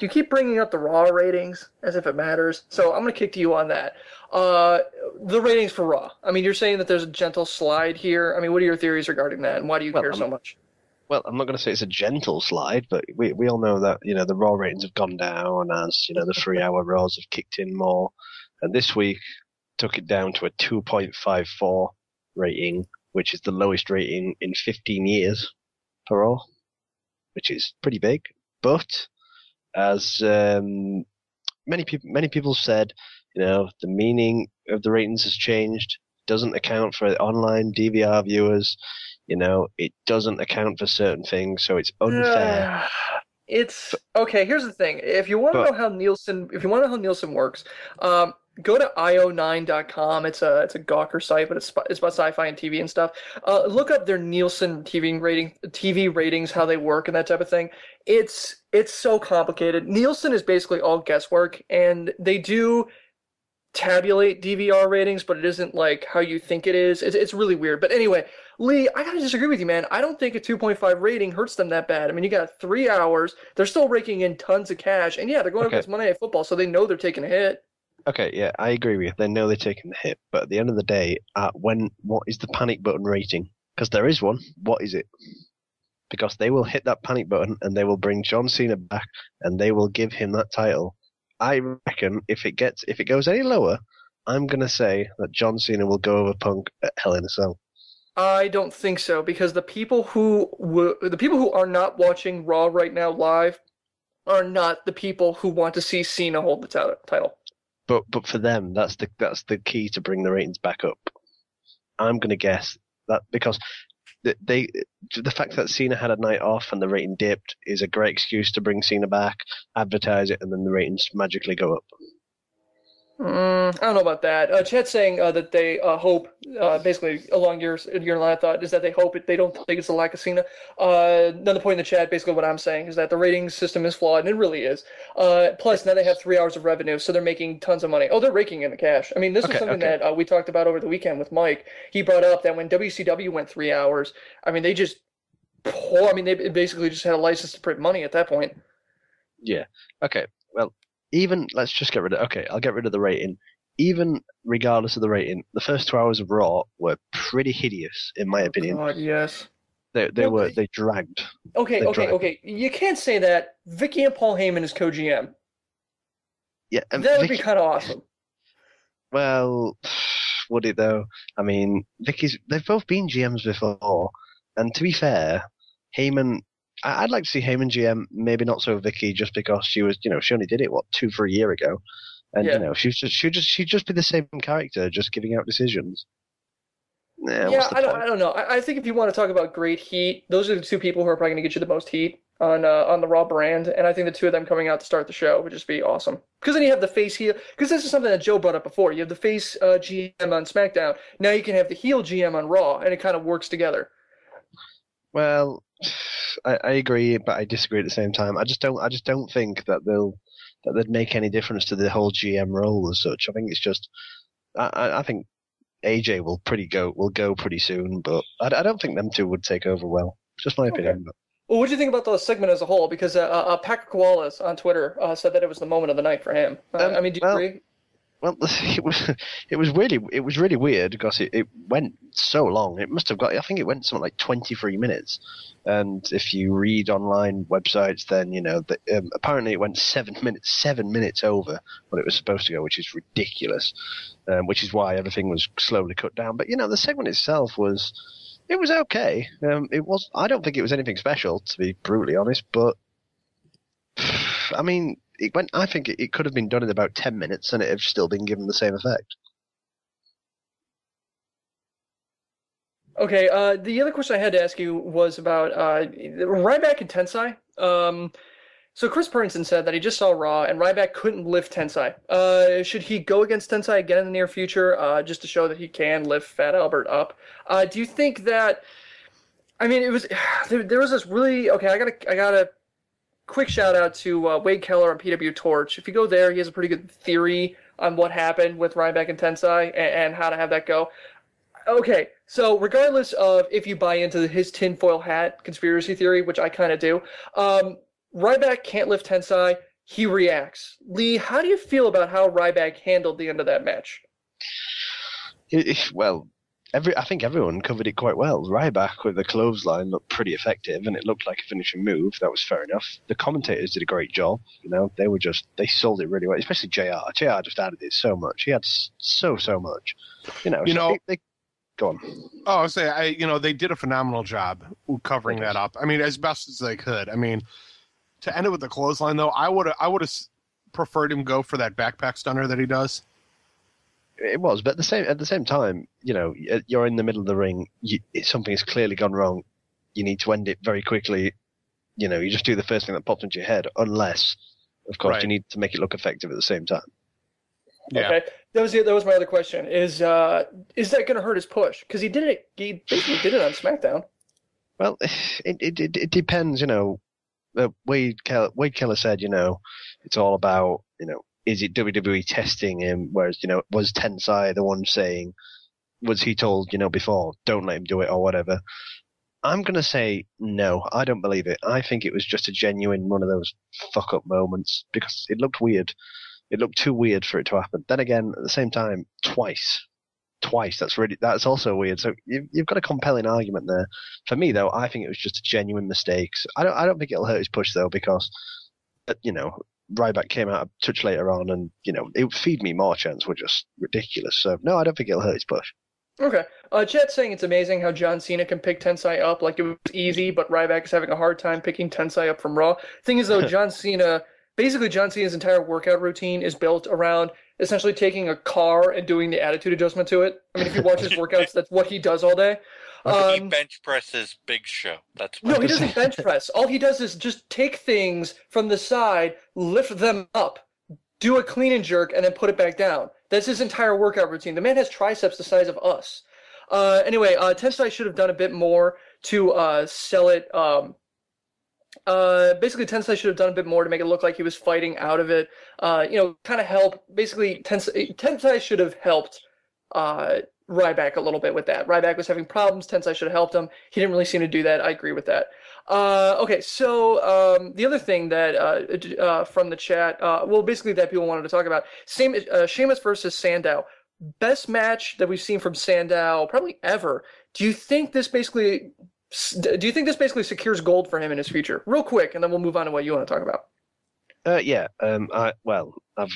keep bringing up the Raw ratings as if it matters. So I'm going to kick to you on that. The ratings for Raw. I mean, you're saying that there's a gentle slide here. I mean, what are your theories regarding that, and why do you care so much? Well, I'm not going to say it's a gentle slide, but we all know that the Raw ratings have gone down as the 3-hour Raws have kicked in more, and this week took it down to a 2.54 rating, which is the lowest rating in 15 years for Raw, which is pretty big. But as many people said, the meaning of the ratings has changed. Doesn't account for online DVR viewers. It doesn't account for certain things, so it's unfair. It's okay. Here's the thing: if you want to know how Nielsen works, go to io9.com. It's a Gawker site, but it's about sci-fi and TV and stuff. Look up their Nielsen TV ratings, how they work, and that type of thing. It's so complicated. Nielsen is basically all guesswork, and they do tabulate DVR ratings, but it isn't like how you think it is. It's really weird. But anyway, Lee, I gotta disagree with you, man. I don't think a 2.5 rating hurts them that bad. I mean, you got 3 hours. They're still raking in tons of cash, and yeah, they're going up against Monday Night Football, so they know they're taking a hit. Okay, yeah, I agree with you. They know they're taking the hit, but at the end of the day, what is the panic button rating? Because there is one. What is it? Because they will hit that panic button, and they will bring John Cena back, and they will give him that title. I reckon if it goes any lower, I'm gonna say that John Cena will go over Punk at Hell in a Cell. I don't think so, because the people who are not watching Raw right now live are not the people who want to see Cena hold the title. But for them, that's the key to bring the ratings back up. I'm gonna guess that because the fact that Cena had a night off and the rating dipped is a great excuse to bring Cena back, advertise it, and then the ratings magically go up. I don't know about that. Chet's saying that they hope, basically along your line of thought, is that they hope they don't think it's a lack of Cena. Another point in the chat, basically what I'm saying is that the rating system is flawed, and it really is. Plus, now they have 3 hours of revenue, so they're making tons of money. Oh, they're raking in the cash. I mean, this is something that we talked about over the weekend with Mike. He brought up that when WCW went 3 hours, I mean, they basically just had a license to print money at that point. Yeah. Okay. Well, even let's just get rid of. Okay, I'll get rid of the rating. even regardless of the rating, the first 2 hours of Raw were pretty hideous, in my opinion. God, yes. They dragged. Okay. You can't say that. Vicky and Paul Heyman is co-GM. Yeah, that would be kind of awesome. Well, would it though? I mean, they've both been GMs before, and to be fair, Heyman. I'd like to see Heyman GM, maybe not so Vicky, just because she was, she only did it 2 year ago, and she'd just be the same character, just giving out decisions. I don't know. I think if you want to talk about great heat, those are the two people who are probably going to get you the most heat on the Raw brand, and I think the two of them coming out to start the show would just be awesome. Because then you have the face heel. Because this is something that Joe brought up before. You have the face GM on SmackDown. Now you can have the heel GM on Raw, and it kind of works together. Well, I agree, but I disagree at the same time. I just don't think that they'd make any difference to the whole GM role as such. I think it's just I think AJ will go pretty soon, but I don't think them two would take over well. Just my opinion. But. Well, what do you think about the segment as a whole? Because Patrick Koalas on Twitter said that it was the moment of the night for him. Do you agree? Well, it was really weird because it went so long. It must have I think it went something like 23 minutes. And if you read online websites, then apparently it went 7 minutes over what it was supposed to go, which is ridiculous. Which is why everything was slowly cut down. But the segment itself was okay. I don't think it was anything special, to be brutally honest. But I mean. I think it could have been done in about 10 minutes and it have still been given the same effect. Okay, the other question I had to ask you was about Ryback Intense I. So Chris Purrington said that he just saw Raw and Ryback couldn't lift Tensai. Should he go against Tensai again in the near future just to show that he can lift Fat Albert up? Do you think that... I mean, it was... There was this really... Okay, I gotta quick shout out to Wade Keller on PW Torch. If you go there, he has a pretty good theory on what happened with Ryback and Tensai and how to have that go. Okay, so regardless of if you buy into his tinfoil hat conspiracy theory, which I kind of do, Ryback can't lift Tensai. He reacts. Lee, how do you feel about how Ryback handled the end of that match? Well, I think everyone covered it quite well. Ryback with the clothesline looked pretty effective, and it looked like a finishing move. That was fair enough. The commentators did a great job. They sold it really well, especially JR. JR just added it so much. He had so much. They go on. Oh, I would say they did a phenomenal job covering that up. I mean, as best as they could. I mean, to end it with the clothesline though, I would have preferred him go for that backpack stunner that he does. It was, but at the same time, you're in the middle of the ring. Something has clearly gone wrong. You need to end it very quickly. You just do the first thing that pops into your head, unless, of course, you need to make it look effective at the same time. Yeah. Okay, that was my other question. Is that going to hurt his push? Because he did it. He basically did it on SmackDown. Well, it depends. Wade Keller said, it's all about is it WWE testing him? Whereas, was Tensai the one saying, was he told, before, don't let him do it or whatever? I'm going to say no, I don't believe it. I think it was just a genuine one of those fuck-up moments because it looked weird. It looked too weird for it to happen. Then again, at the same time, twice, that's also weird. So you've got a compelling argument there. For me, though, I think it was just a genuine mistake. I don't think it'll hurt his push, though, because, Ryback came out a touch later on, and it would feed me more chance were just ridiculous. So no, I don't think it'll hurt his push. Okay. Chat's saying it's amazing how John Cena can pick Tensai up like it was easy, but Ryback is having a hard time picking Tensai up from Raw. Thing is, though, John Cena's entire workout routine is built around essentially taking a car and doing the attitude adjustment to it. I mean, if you watch his workouts, that's what he does all day. He bench presses Big Show. No, he doesn't bench press. All he does is just take things from the side, lift them up, do a clean and jerk, and then put it back down. That's his entire workout routine. The man has triceps the size of us. Anyway, Tensai should have done a bit more to sell it. Basically, Tensai should have done a bit more to make it look like he was fighting out of it. Kind of help. Basically, Tensai should have helped Ryback a little bit with that. Ryback was having problems. Tensai should have helped him. He didn't really seem to do that. I agree with that. Okay, so the other thing that from the chat, basically that people wanted to talk about, Sheamus versus Sandow, best match that we've seen from Sandow probably ever. Do you think this basically secures gold for him in his future? Real quick, and then we'll move on to what you want to talk about.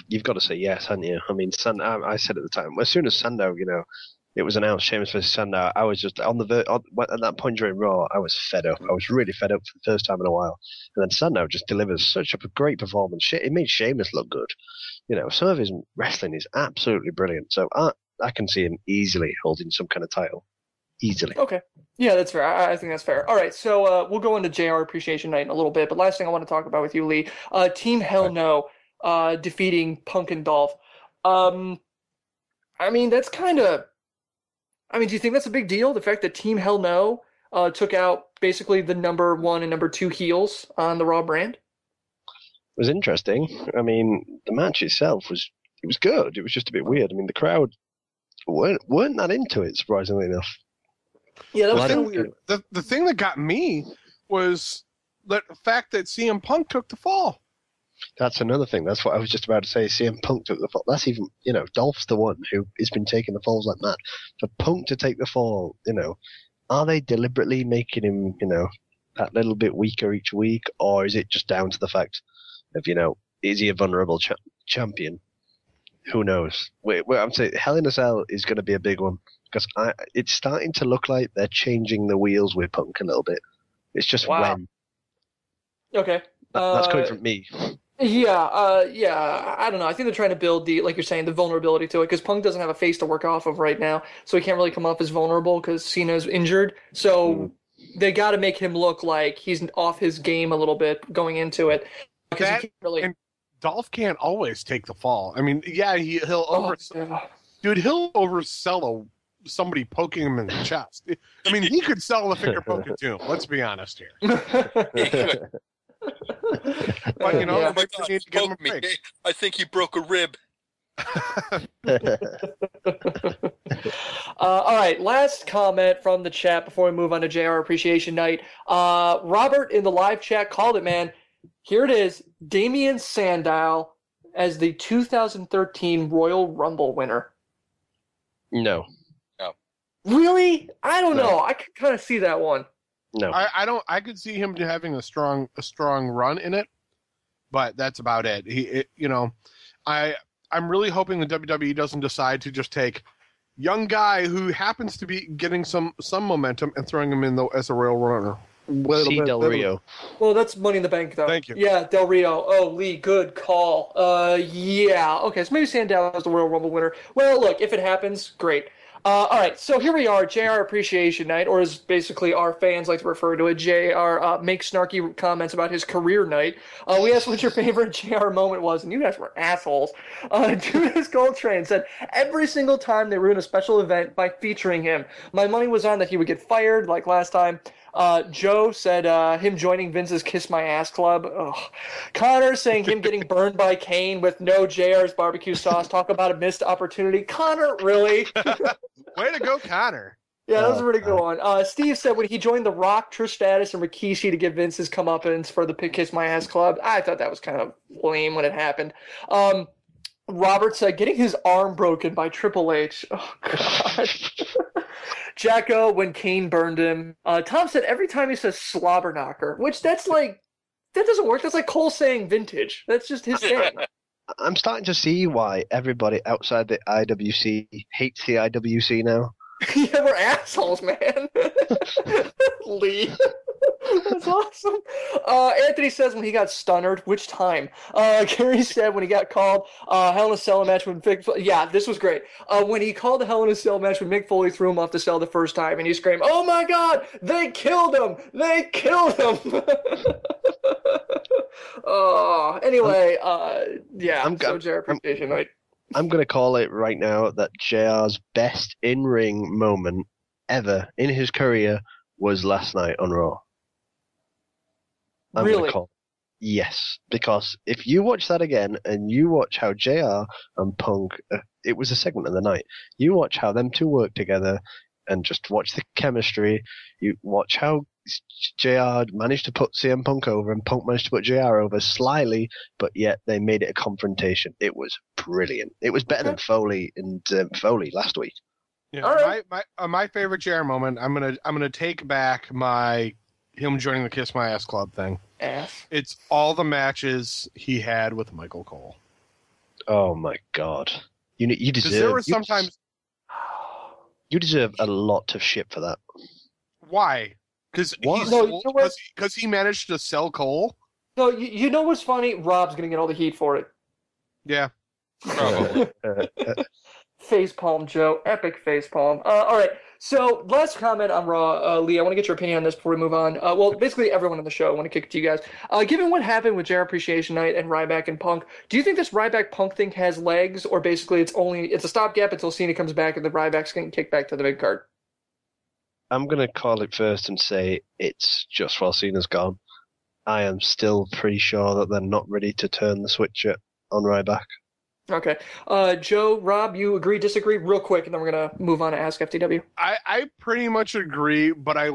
You've got to say yes, haven't you? I mean, I said at the time, as soon as Sandow, it was announced Sheamus versus Sandow, I was just at that point during Raw, I was fed up. I was really fed up for the first time in a while. And then Sandow just delivers such a great performance. It made Sheamus look good. Some of his wrestling is absolutely brilliant. So I can see him easily holding some kind of title. Easily. Okay. Yeah, that's fair. I think that's fair. All right, so we'll go into JR Appreciation Night in a little bit, but last thing I want to talk about with you, Lee, Team Hell No defeating Punk and Dolph. That's kind of... do you think that's a big deal? The fact that Team Hell No took out basically the number 1 and number 2 heels on the Raw brand? It was interesting. The match itself was good. It was just a bit weird. The crowd weren't that into it, surprisingly enough. Yeah, that was kind of weird. The thing that got me was the fact that CM Punk took the fall. That's another thing. That's what I was just about to say. CM Punk took the fall. That's even, Dolph's the one who has been taking the falls like that. For Punk to take the fall, are they deliberately making him, that little bit weaker each week? Or is it just down to the fact of, is he a vulnerable champion? Who knows? I'm saying Hell in a Cell is going to be a big one. Because it's starting to look like they're changing the wheels with Punk a little bit. It's just when. Okay. That's coming from me. Yeah, I don't know. I think they're trying to build like you're saying, the vulnerability to it, because Punk doesn't have a face to work off of right now, so he can't really come off as vulnerable because Cena's injured. So they got to make him look like he's off his game a little bit going into it. Because he can't really... And Dolph can't always take the fall. He'll he'll oversell somebody poking him in the chest. He could sell the finger poking too. Let's be honest here. But need to give him a break. I think he broke a rib. All right, last comment from the chat before we move on to JR Appreciation Night. Robert in the live chat called it, man. Here it is. Damian Sandow as the 2013 Royal Rumble winner. No. Really? I don't know. I could kind of see that one. No. I don't. I could see him having a strong run in it, but that's about it. I'm really hoping the WWE doesn't decide to just take young guy who happens to be getting some momentum and throwing him in as a Royal runner. Del Rio. Well, that's Money in the Bank, though. Thank you. Yeah, Del Rio. Oh, Lee, good call. Yeah. Okay, so maybe Sandow is the Royal Rumble winner. Well, look, if it happens, great. All right, so here we are, JR Appreciation Night, or as basically our fans like to refer to it, JR makes snarky comments about his career night. We asked what your favorite JR moment was, and you guys were assholes. Judas Goldtrain said, every single time they ruin a special event by featuring him. My money was on that he would get fired, like last time. Joe said him joining Vince's Kiss My Ass Club. Ugh. Connor saying him getting burned by Kane with no JR's barbecue sauce. Talk about a missed opportunity. Connor, really? Way to go, Connor. Yeah, that was a pretty good one. Steve said when he joined The Rock, Trish Stratus, and Rikishi to give Vince his comeuppance for the Kiss My Ass Club. I thought that was kind of lame when it happened. Robert said getting his arm broken by Triple H. Oh, God. Jacko when Kane burned him. Tom said every time he says slobber knocker, which that doesn't work. That's like Cole saying vintage. That's just his thing. I'm starting to see why everybody outside the IWC hates the IWC now. Yeah, we're assholes, man. Lee. That's awesome. Anthony says when he got stunnered, which time? Gary said when he got called Hell in a Cell match with Mick Foley. Yeah, this was great. When he called the Hell in a Cell match when Mick Foley threw him off the cell the first time, and he screamed, "Oh my God, they killed him! They killed him!" Anyway, yeah. So JR Appreciation Night. I'm going to call it right now that JR's best in-ring moment ever in his career was last night on Raw. Really? Yes, because if you watch that again and you watch how JR and Punk, it was a segment of the night, you watch how them two work together, and just watch the chemistry. You watch how JR managed to put CM Punk over and Punk managed to put JR over slyly, but yet they made it a confrontation. It was brilliant. It was better than Foley and Foley last week. Yeah, All right. my favorite JR moment. I'm gonna take back him joining the Kiss My Ass Club thing. It's all the matches he had with Michael Cole. Oh my God! You deserve. There were sometimes you deserve a lot of shit for that. Why? Because he managed to sell Cole. No, you know what's funny? Rob's gonna get all the heat for it. Yeah. Probably. Facepalm, Joe. Epic facepalm. All right. So, last comment on Raw. Lee, I want to get your opinion on this before we move on. Well, basically everyone on the show. I want to kick it to you guys. Given what happened with JR Appreciation Night and Ryback and Punk, do you think this Ryback Punk thing has legs, or basically it's a stopgap until Cena comes back and the Ryback's getting kicked back to the big card? I'm going to call it first and say it's just while Cena's gone. I am still pretty sure that they're not ready to turn the switch yet on Ryback. Okay. Joe, Rob, you agree, disagree? Real quick, and then we're going to move on to Ask FTW. I pretty much agree, but I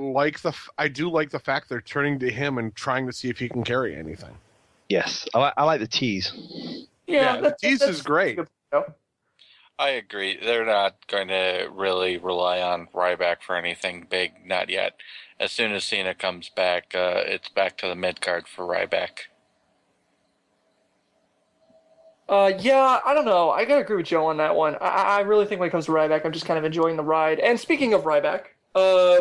do like the fact they're turning to him and trying to see if he can carry anything. Yes. I like the tease. Yeah, the tease is great. I agree. They're not going to really rely on Ryback for anything big, not yet. As soon as Cena comes back, it's back to the mid-card for Ryback. Yeah, I don't know. I gotta agree with Joe on that one. I really think when it comes to Ryback, I'm just kind of enjoying the ride. And speaking of Ryback,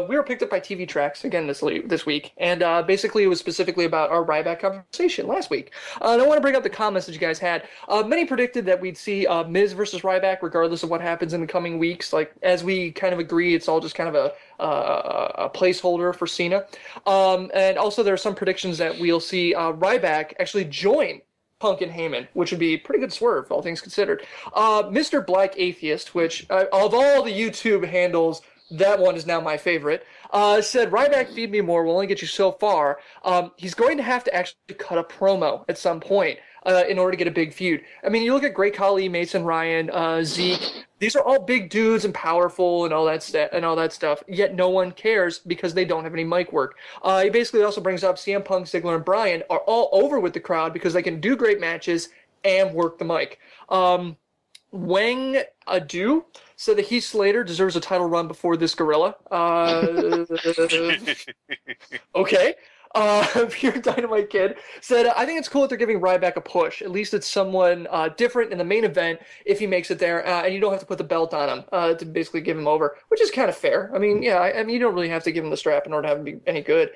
we were picked up by TV Tracks again this week, and basically it was specifically about our Ryback conversation last week. And I want to bring up the comments that you guys had. Many predicted that we'd see Miz versus Ryback, regardless of what happens in the coming weeks. Like, as we kind of agree, it's all just kind of a placeholder for Cena. And also there are some predictions that we'll see Ryback actually join Punk and Heyman, which would be a pretty good swerve, all things considered. Mr. Black Atheist, which of all the YouTube handles, that one is now my favorite, said, Ryback Feed Me More will only get you so far. He's going to have to actually cut a promo at some point in order to get a big feud. I mean, you look at Great Khali, Mason Ryan, Zeke. These are all big dudes and powerful and all that stuff. Yet no one cares because they don't have any mic work. He basically also brings up CM Punk, Ziggler, and Bryan are all over with the crowd because they can do great matches and work the mic. Wang Adu said that Heath Slater deserves a title run before this gorilla. Okay. Pure Dynamite Kid said, I think it's cool that they're giving Ryback a push. At least it's someone different in the main event if he makes it there, and you don't have to put the belt on him to basically give him over, which is kind of fair. I mean, yeah, I mean, you don't really have to give him the strap in order to have him be any good.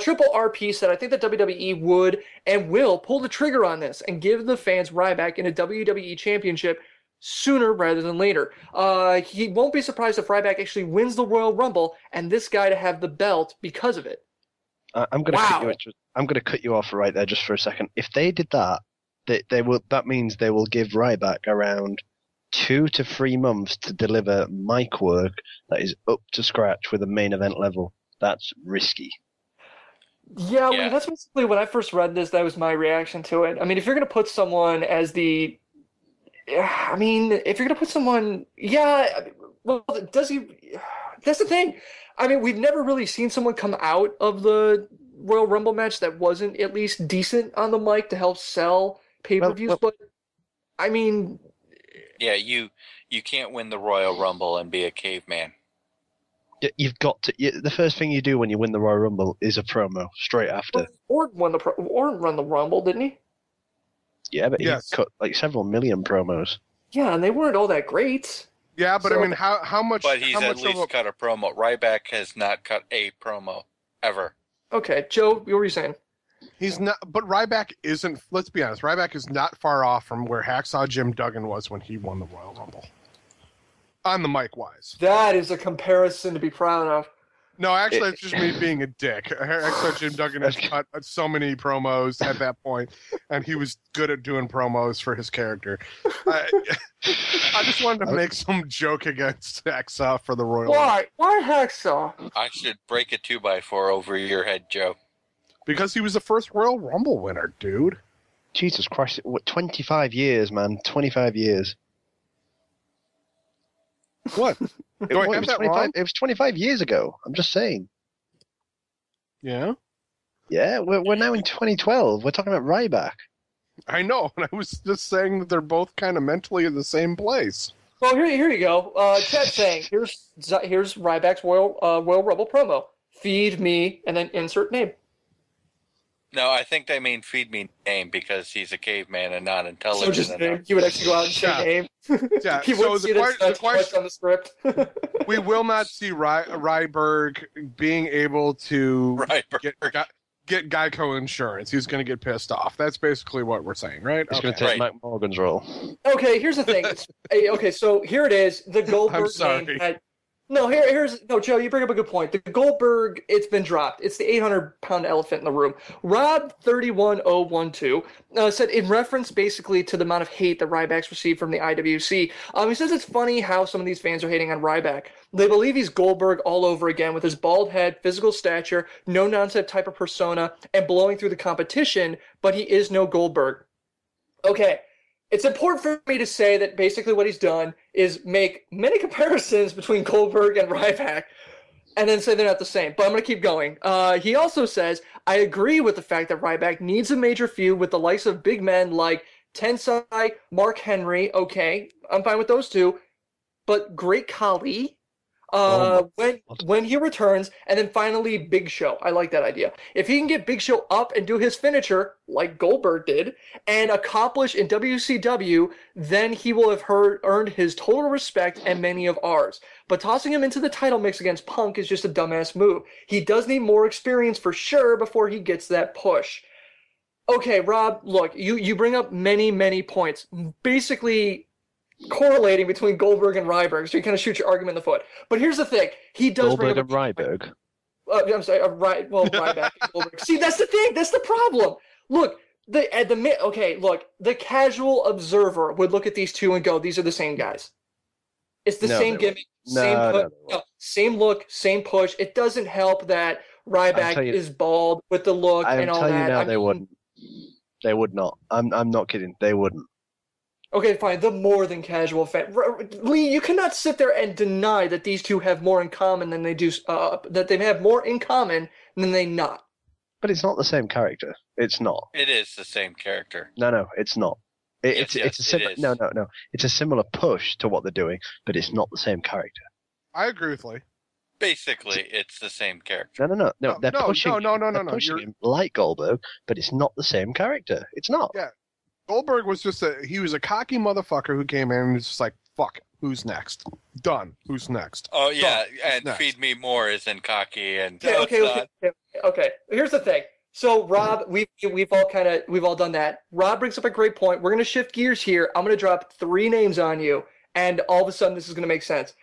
Triple RP said, I think that WWE would and will pull the trigger on this and give the fans Ryback in a WWE Championship sooner rather than later. He won't be surprised if Ryback actually wins the Royal Rumble and this guy to have the belt because of it. I'm going to cut you off right there just for a second. If they did that, that means they will give Ryback around 2 to 3 months to deliver mic work that is up to scratch with a main event level. That's risky. Yeah, well, that's basically when I first read this, that was my reaction to it. I mean, if you're going to put someone as the... I mean, if you're going to put someone... Yeah, well, does he... That's the thing. I mean, we've never really seen someone come out of the Royal Rumble match that wasn't at least decent on the mic to help sell pay-per-views, but I mean... Yeah, you can't win the Royal Rumble and be a caveman. You've got to... the first thing you do when you win the Royal Rumble is a promo, straight after. Orton won the Rumble, didn't he? Yeah, but he cut like several million promos. Yeah, and they weren't all that great. Yeah, but I mean, how much... But he's at least cut a promo. Ryback has not cut a promo, ever. Okay, Joe, what were you saying? He's not, but Ryback isn't, let's be honest, Ryback is not far off from where Hacksaw Jim Duggan was when he won the Royal Rumble. On the mic-wise. That is a comparison to be proud of. No, actually, it's just me being a dick. Hacksaw Jim Duggan has cut so many promos at that point, and he was good at doing promos for his character. I just wanted to make some joke against Hacksaw for the Royal Rumble. Why Hacksaw? I should break a 2x4 over your head, Joe. Because he was the first Royal Rumble winner, dude. Jesus Christ. 25 years, man. 25 years. What? Do I have that wrong? It was 25 years ago. I'm just saying. Yeah? Yeah, we're now in 2012. We're talking about Ryback. I know, and I was just saying that they're both kind of mentally in the same place. Well, here you go. Chat's saying, here's Ryback's Royal Rumble promo. Feed me, and then insert name. No, I think they mean feed me name because he's a caveman and not intelligent So just enough. name. He would actually go out and say name. Yeah, He so wouldn't see the question on the script. We will not see Ryberg being able to get Geico insurance. He's going to get pissed off. That's basically what we're saying, right? He's going to take Mike Morgan's role. Okay, here's the thing. So here it is. The Goldberg name had... No, Joe, you bring up a good point. The Goldberg, it's been dropped. It's the 800-pound elephant in the room. Rob31012 said, in reference basically to the amount of hate that Ryback's received from the IWC, he says it's funny how some of these fans are hating on Ryback. They believe he's Goldberg all over again with his bald head, physical stature, no-nonsense type of persona, and blowing through the competition, but he is no Goldberg. Okay. It's important for me to say that basically what he's done is make many comparisons between Goldberg and Ryback and then say they're not the same. But I'm going to keep going. He also says, I agree with the fact that Ryback needs a major feud with the likes of big men like Tensai, Mark Henry. Okay, I'm fine with those two. But Great Khali, when he returns, and then finally Big Show. I like that idea. If he can get Big Show up and do his finisher, like Goldberg did, and accomplish in WCW, then he will have earned his total respect and many of ours. But tossing him into the title mix against Punk is just a dumbass move. He does need more experience for sure before he gets that push. Okay, Rob, look, you bring up many points. Basically correlating between Goldberg and Ryberg, so you kind of shoot your argument in the foot. But here's the thing: he does Goldberg and Ryberg. I'm sorry, Ryback and Goldberg. See, that's the thing. That's the problem. Look, the casual observer would look at these two and go, "These are the same guys." It's the same gimmick, same look, same push. It doesn't help that Ryback is bald with the look and all that. I'm telling you now, they wouldn't. They would not. I'm not kidding. They wouldn't. Okay, fine. The more than casual fan, Lee, you cannot sit there and deny that these two have more in common than they do. That they have more in common than they not. But it's not the same character. It's not. It is the same character. No, it's not. It's a similar. It is. No. It's a similar push to what they're doing, but it's not the same character. I agree with Lee. Basically, it's the same character. No. They're pushing him like Goldberg, but it's not the same character. It's not. Yeah. Goldberg was he was a cocky motherfucker who came in and was just like, fuck, who's next? Done. Who's next? Oh, yeah, and feed me more isn't cocky. And Okay. Here's the thing. So, Rob, we've all done that. Rob brings up a great point. We're going to shift gears here. I'm going to drop 3 names on you, and all of a sudden this is going to make sense.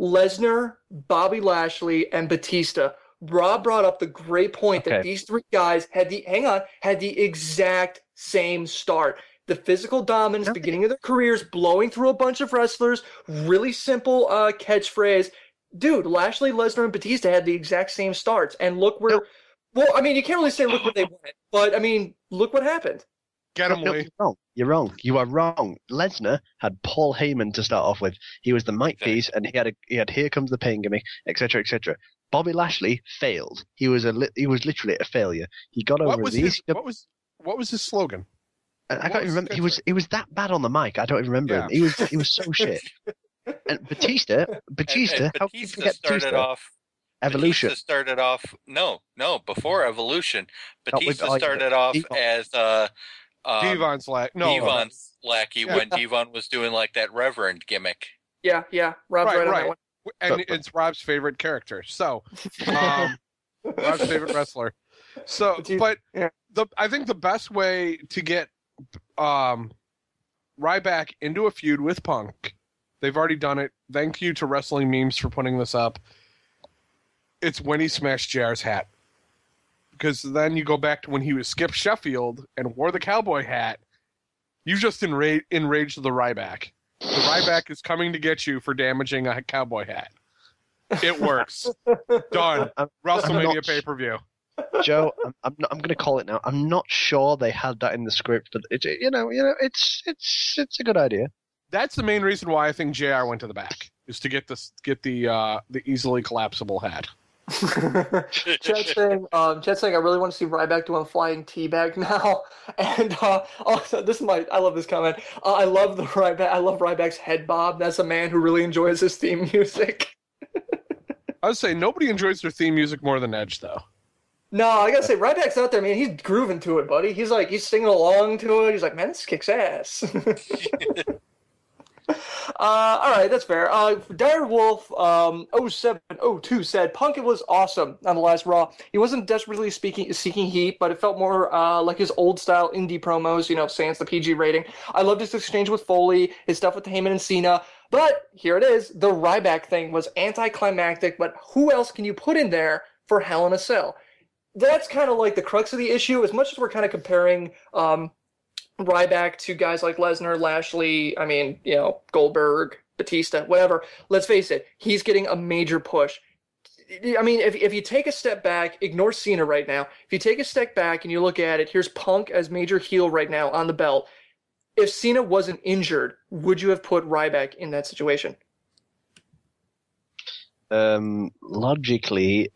Lesnar, Bobby Lashley, and Batista. Rob brought up the great point that these 3 guys had the exact same start. The physical dominance, beginning of their careers, blowing through a bunch of wrestlers, really simple catchphrase. Dude, Lashley, Lesnar, and Batista had the exact same starts. And look where... Well, I mean, you can't really say look where they went, but, I mean, look what happened. Get him, Lee. You're wrong. You are wrong. Lesnar had Paul Heyman to start off with. He was the Mike piece, and he had Here Comes the Pain Gimmick, etc., etc. Bobby Lashley failed. He was literally a failure. He got over What was his slogan? I can't even remember. He was that bad on the mic. I don't even remember him. He was so shit. And Batista, how can you forget started off Evolution? Batista started off before Evolution. Batista started off as Devon's lackey when Devon was doing like that Reverend gimmick. Yeah, Rob's right on that one. And it's Rob's favorite character. So, Rob's favorite wrestler. So, but I think the best way to get Ryback into a feud with Punk, they've already done it. Thank you to Wrestling Memes for putting this up. It's when he smashed JR's hat. Because then you go back to when he was Skip Sheffield and wore the cowboy hat. You just enraged the Ryback. The Ryback is coming to get you for damaging a cowboy hat. It works. Done. WrestleMania pay-per-view. Joe, I'm going to call it now. I'm not sure they had that in the script, but it's a good idea. That's the main reason why I think JR went to the back. is to get the easily collapsible hat. Chat's saying, I really want to see Ryback doing a flying teabag now. And also, I love this comment. I love Ryback's head bob. That's a man who really enjoys his theme music. I would say nobody enjoys their theme music more than Edge, though. No, I gotta say, Ryback's out there, man. He's grooving to it, buddy. He's singing along to it. He's like, man, this kicks ass. All right, that's fair. Direwolf 0702 said Punk was awesome on the last Raw. He wasn't desperately seeking heat, but it felt more like his old style indie promos, sans the PG rating. I loved his exchange with Foley, his stuff with Heyman and Cena. But here it is. The Ryback thing was anticlimactic, but who else can you put in there for Hell in a Cell? That's kind of like the crux of the issue. As much as we're kind of comparing Ryback to guys like Lesnar, Lashley, Goldberg, Batista, whatever. Let's face it, he's getting a major push. I mean, if you take a step back, ignore Cena right now. If you take a step back and you look at it, here's Punk as major heel right now on the belt. If Cena wasn't injured, would you have put Ryback in that situation? Logically,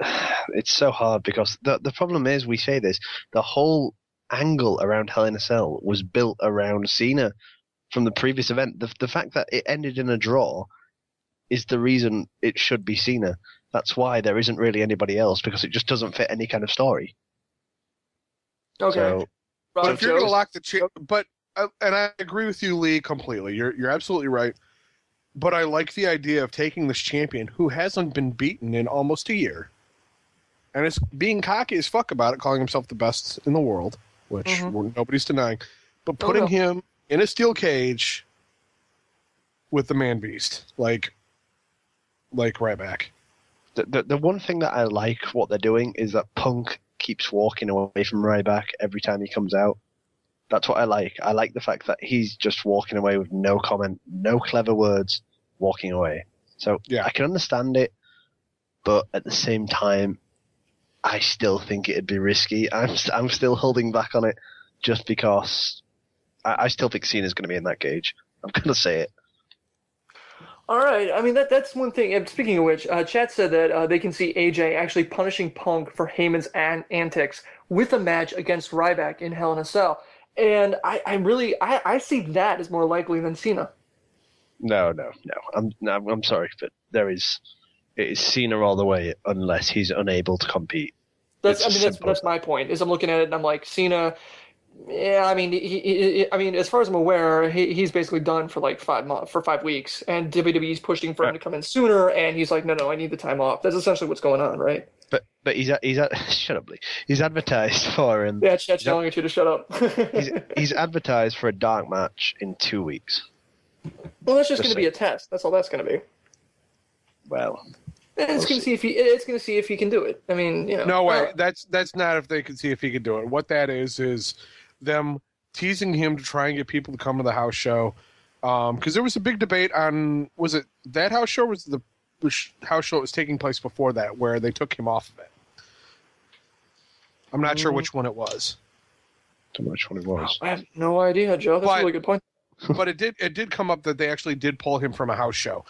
it's so hard because the problem is, we say this, the whole angle around Hell in a Cell was built around Cena from the previous event. The fact that it ended in a draw is the reason it should be Cena. That's why there isn't really anybody else, because it just doesn't fit any kind of story. Okay. So, but if you're going to lock the and I agree with you, Lee, completely. You're absolutely right. But I like the idea of taking this champion who hasn't been beaten in almost a year, and is being cocky as fuck about it, calling himself the best in the world, which nobody's denying, but putting him in a steel cage with the man beast, like Ryback. The one thing that I like what they're doing is that Punk keeps walking away from Ryback every time he comes out. That's what I like. I like the fact that he's just walking away with no comment, no clever words, walking away. So I can understand it, but at the same time, I still think it'd be risky. I'm still holding back on it just because I still think Cena's going to be in that cage. I'm going to say it. All right. I mean, that's one thing. And speaking of which, chat said that they can see AJ actually punishing Punk for Heyman's antics with a match against Ryback in Hell in a Cell. And I see that as more likely than Cena. No. I'm sorry, but it is Cena all the way unless he's unable to compete. That's my point. Is I'm looking at it and I'm like, Cena. Yeah, I mean, as far as I'm aware, he's basically done for like 5 weeks, and WWE's pushing for him to come in sooner, and he's like, no, I need the time off. That's essentially what's going on, right? But he's shut up, Lee. He's advertised for him. Yeah, Chet's telling you to shut up. he's advertised for a dark match in 2 weeks. Well, that's just going to be a test. That's all that's going to be. Well, and it's going to see if he can do it. I mean, No way. That's not if they can see if he can do it. What that is them teasing him to try and get people to come to the house show. Because there was a big debate on, was it that house show or was it the house show that was taking place before that, where they took him off of it? I'm not sure which one it was. Don't know which one it was. I have no idea, Joe. That's a really good point. But it did come up that they actually did pull him from a house show.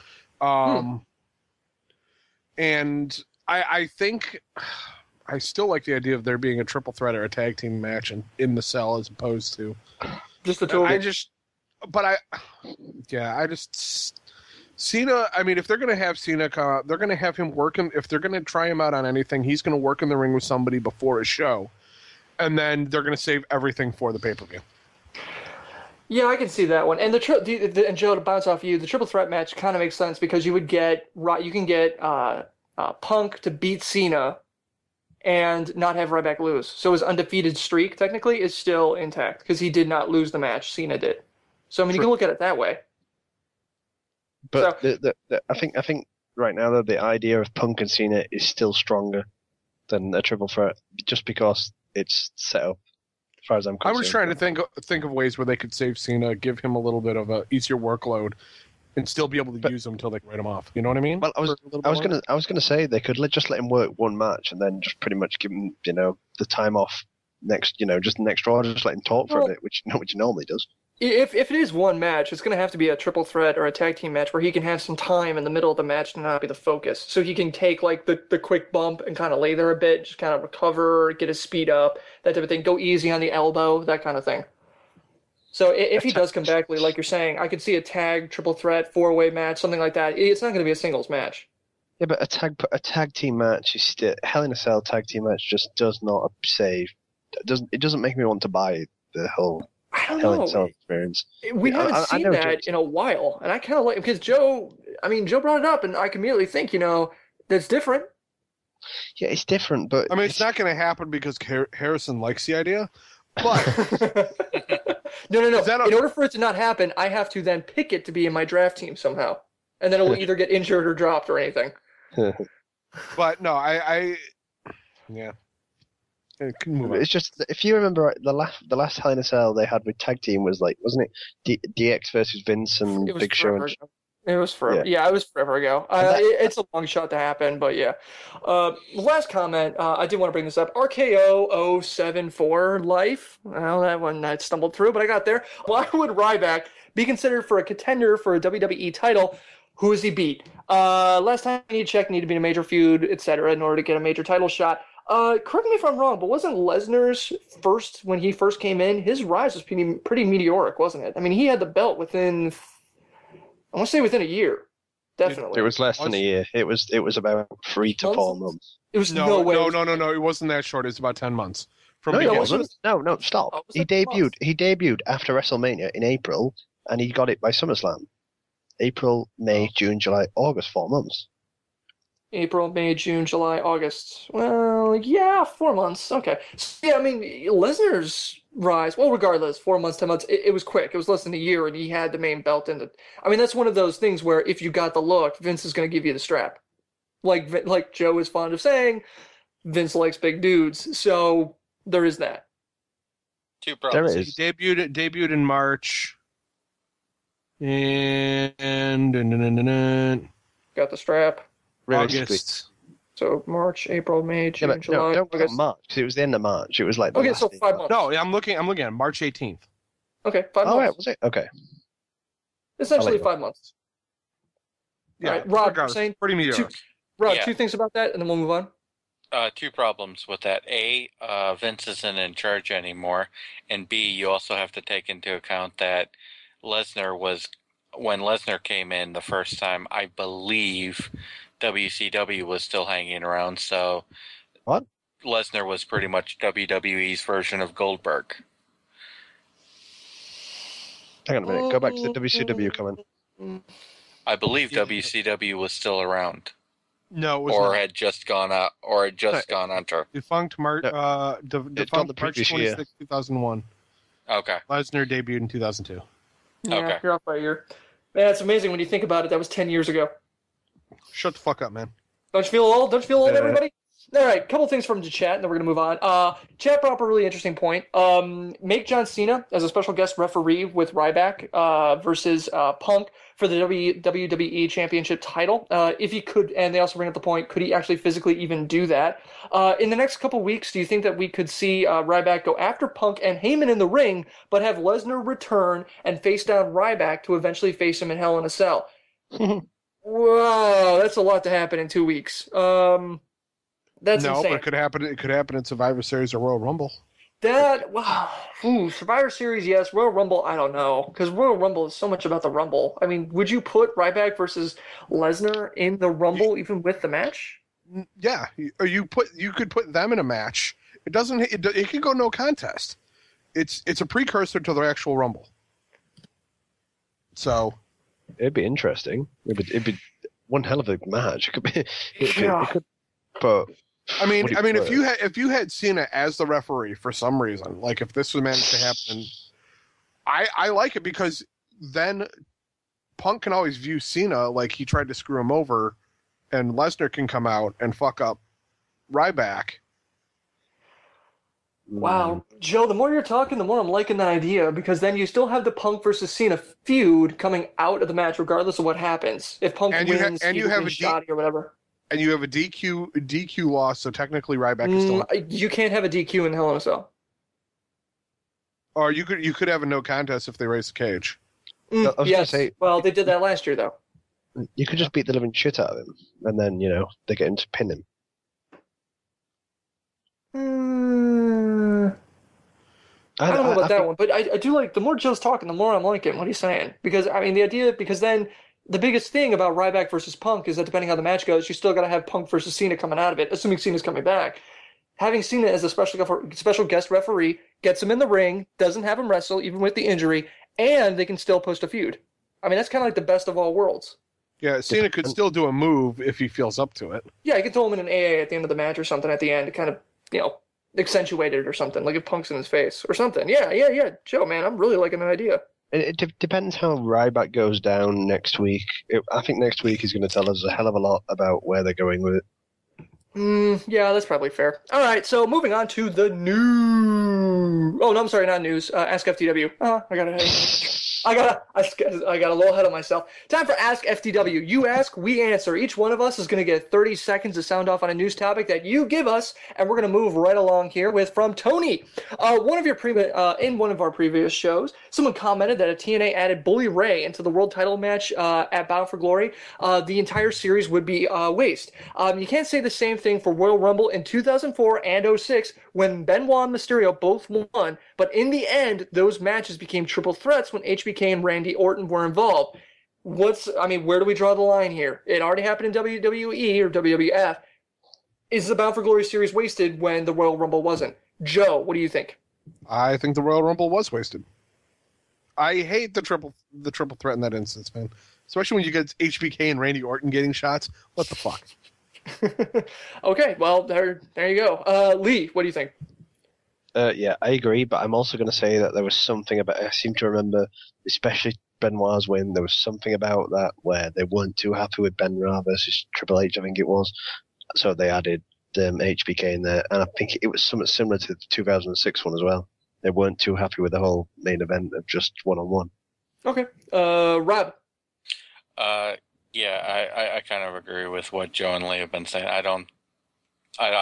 And I think I still like the idea of there being a triple threat or a tag team match in the cell as opposed to just the two of them. Cena, I mean, if they're going to have Cena come out, they're going to have him working. If they're going to try him out on anything, he's going to work in the ring with somebody before a show. And then they're going to save everything for the pay-per-view. Yeah, I can see that one. And and Joe, to bounce off you, the triple threat match kind of makes sense because you can get Punk to beat Cena and not have Ryback lose. So his undefeated streak technically is still intact because he did not lose the match. Cena did. So I mean, you can look at it that way. But I think right now the idea of Punk and Cena is still stronger than a triple threat, just because it's set up. As far as I'm concerned, I was trying to think of ways where they could save Cena, give him a little bit of a easier workload, and still be able to use him until they can write him off. You know what I mean? Well, I was gonna say they could just let him work one match and then just pretty much give him the time off next Raw, just let him talk for a bit, which he normally does. If it is one match, it's going to have to be a triple threat or a tag team match where he can have some time in the middle of the match to not be the focus. So he can take like the quick bump and kind of lay there a bit, just kind of recover, get his speed up, that type of thing. Go easy on the elbow, that kind of thing. So if he does come back, like you're saying, I could see a tag, triple threat, 4-way match, something like that. It's not going to be a singles match. Yeah, but a tag team match is still Hell in a Cell tag team match just does not say it doesn't make me want to buy the whole I don't Hell in know. a Cell experience. We haven't seen that in a while, and I kind of like because Joe brought it up, and I can immediately think, that's different. Yeah, it's different, but I mean, it's not going to happen because Harrison likes the idea. But no. In order for it to not happen, I have to then pick it to be in my draft team somehow, and then it will either get injured or dropped or anything. But no, yeah. It's just if you remember the last Hell in a Cell they had with tag team was like, wasn't it DX versus Vince and Big Show? It was forever. Yeah, it was forever ago. It's a long shot to happen, but yeah. Last comment. I did want to bring this up. RKO 074 Life. Well, that one I stumbled through, but I got there. Why would Ryback be considered for a contender for a WWE title? Who has he beat? Last time he checked, needed to be in a major feud, etc., in order to get a major title shot. Correct me if I'm wrong, but wasn't Lesnar's when he first came in, his rise was pretty meteoric, wasn't it? I mean, he had the belt within a year. Definitely. It was less than a year. It was about 3 to 4 months. It was no way. No. It wasn't that short. It was about 10 months. No, it wasn't. No, stop. He debuted after WrestleMania in April, and he got it by SummerSlam. April, May, June, July, August, 4 months. April, May, June, July, August. Well, yeah, 4 months. Okay. So, yeah, I mean, Lesnar's rise, well, regardless, 4 months, 10 months, it was quick. It was less than a year, and he had the main belt in it. I mean, that's one of those things where if you got the look, Vince is going to give you the strap. Like Joe is fond of saying, Vince likes big dudes. So there is that. Two problems. There is. He debuted in March. And Got the strap. August. So March, April, May, June, July. No, don't count March. It was the end of March. It was like okay, so 5 months. No, I'm looking at March 18th. Okay, 5 months. Oh, right, was it? Okay. Essentially 5 months. Yeah, all right, Rob, you're saying pretty meteoric. Two things about that, and then we'll move on. Two problems with that. A, Vince isn't in charge anymore, and B, you also have to take into account that when Lesnar came in the first time, I believe WCW was still hanging around, so what? Lesnar was pretty much WWE's version of Goldberg. Hang on a minute. Go back to the WCW comment. I believe WCW was still around. No, it was or not. had just gone out, or had just gone under. Defunct March 26, 2001. Okay. Lesnar debuted in 2002. Yeah, Okay. You're off by a year. Man, it's amazing when you think about it. That was 10 years ago. Shut the fuck up, man. Don't you feel old? Don't you feel old, everybody? All right, couple things from the chat, and then we're going to move on. Chat brought up a really interesting point. Make John Cena as a special guest referee with Ryback versus Punk for the WWE Championship title. If he could, and they also bring up the point, could he actually physically even do that? In the next couple weeks, do you think that we could see Ryback go after Punk and Heyman in the ring, but have Lesnar return and face down Ryback to eventually face him in Hell in a Cell? Whoa, that's a lot to happen in 2 weeks. That's insane. But it could happen. It could happen in Survivor Series or Royal Rumble. Survivor Series, yes. Royal Rumble, I don't know, because Royal Rumble is so much about the Rumble. I mean, would you put Ryback versus Lesnar in the Rumble even with the match? Yeah, or you could put them in a match. It doesn't. It can go no contest. It's a precursor to the actual Rumble. So it'd be interesting. It'd be one hell of a match. It could. But I mean, if you had Cena as the referee for some reason, like if this was managed to happen, I like it because then Punk can always view Cena like he tried to screw him over, and Lesnar can come out and fuck up Ryback. Wow, Joe, the more you're talking, the more I'm liking that idea, because then you still have the Punk versus Cena feud coming out of the match regardless of what happens. If Punk wins, you have a shoddy or whatever. And you have a DQ loss, so technically Ryback is still... You can't have a DQ in Hell in a Cell. Or you could have a no contest if they raise the cage. I was yes. gonna say, well, they did that last year, though. you could just beat the living shit out of him, and then they get him to pin him. I don't know about that one, but I do like, the more Joe's talking, the more I'm liking what he's saying. Because, I mean, because then the biggest thing about Ryback versus Punk is that depending how the match goes, you still got to have Punk versus Cena coming out of it, assuming Cena's coming back. Having Cena as a special guest referee gets him in the ring, doesn't have him wrestle, even with the injury, and they can still post a feud. I mean, that's kind of like the best of all worlds. Yeah, Cena could still do a move if he feels up to it. Yeah, you could throw him in an AA at the end of the match or something at the end to kind of, accentuate it or something, like if Punk's in his face or something. Yeah. Joe, man, I'm really liking the idea. It depends how Ryback goes down next week. I think next week is going to tell us a hell of a lot about where they're going with it. Yeah, that's probably fair. All right, so moving on to the news. Oh, no, I'm sorry, not news. Ask FTW. I got a little ahead of myself. Time for Ask FTW. You ask, we answer. Each one of us is going to get 30 seconds to sound off on a news topic that you give us, and we're going to move right along here with from Tony. In one of our previous shows, someone commented that if TNA added Bully Ray into the world title match at Bound for Glory, the entire series would be waste. You can't say the same thing for Royal Rumble in 2004 and 2006 when Benoit and Mysterio both won, but in the end, those matches became triple threats when HBK and Randy Orton were involved. Where do we draw the line here? It already happened in WWE or WWF. Is the Bound for Glory series wasted when the Royal Rumble wasn't? Joe, what do you think? I think the Royal Rumble was wasted. I hate the triple threat in that instance, man. Especially when you get HBK and Randy Orton getting shots. What the fuck? Okay, well, there you go. Lee, what do you think? Yeah, I agree, but I'm also going to say that there was something about, I seem to remember, especially Benoit's win, there was something about that where they weren't too happy with Benoit versus Triple H, I think it was. So they added HBK in there, and I think it was something similar to the 2006 one as well. They weren't too happy with the whole main event of just one-on-one. Okay. Rob? Yeah, I kind of agree with what Joe and Lee have been saying. I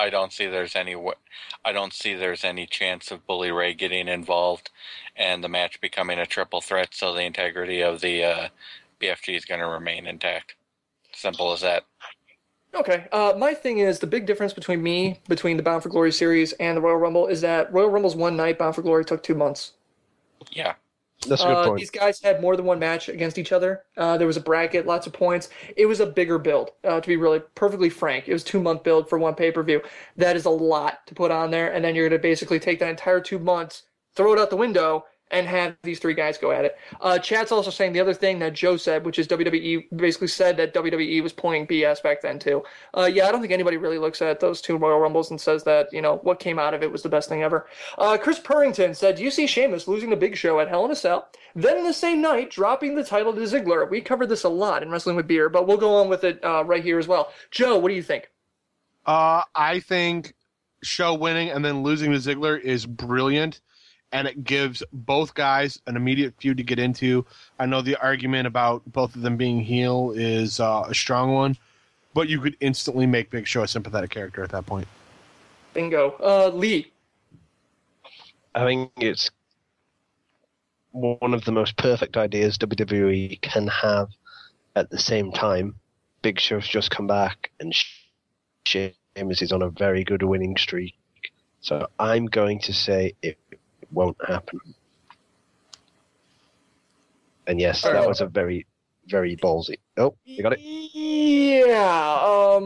don't see there's any chance of Bully Ray getting involved and the match becoming a triple threat, so the integrity of the BFG is going to remain intact. Simple as that. Okay. My thing is, the big difference between the Bound for Glory series and the Royal Rumble is that Royal Rumble's one night, Bound for Glory took 2 months. Yeah. That's a good point. These guys had more than one match against each other. There was a bracket, lots of points. It was a bigger build, to be really perfectly frank. It was 2-month build for one pay-per-view. That is a lot to put on there, and then you're going to basically take that entire 2 months, throw it out the window, and have these 3 guys go at it. Chad's also saying the other thing that Joe said, which is WWE basically said that WWE was pulling BS back then too. Yeah, I don't think anybody really looks at those 2 Royal Rumbles and says that, what came out of it was the best thing ever. Chris Purrington said, do you see Sheamus losing the Big Show at Hell in a Cell? Then in the same night, dropping the title to Ziggler. We covered this a lot in Wrestling with Beer, but we'll go on with it right here as well. Joe, what do you think? I think Show winning and then losing to Ziggler is brilliant. And it gives both guys an immediate feud to get into. I know the argument about both of them being heel is a strong one, but you could instantly make Big Show a sympathetic character at that point. Bingo. Lee? I think it's one of the most perfect ideas WWE can have at the same time. Big Show's just come back, and Sheamus is on a very good winning streak. So I'm going to say it won't happen. And yes, that was a very, very ballsy. Oh, you got it? Yeah.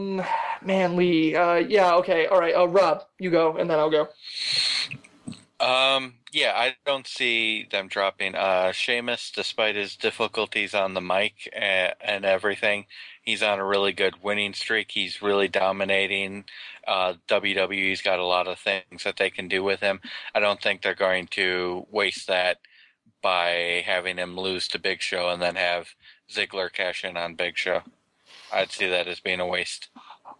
Man, Lee. Yeah, okay. All right. Rob, you go, and then I'll go. Yeah, I don't see them dropping Sheamus, despite his difficulties on the mic and everything. He's on a really good winning streak. He's really dominating. WWE's got a lot of things that they can do with him. I don't think they're going to waste that by having him lose to Big Show and then have Ziggler cash in on Big Show. I'd see that as being a waste.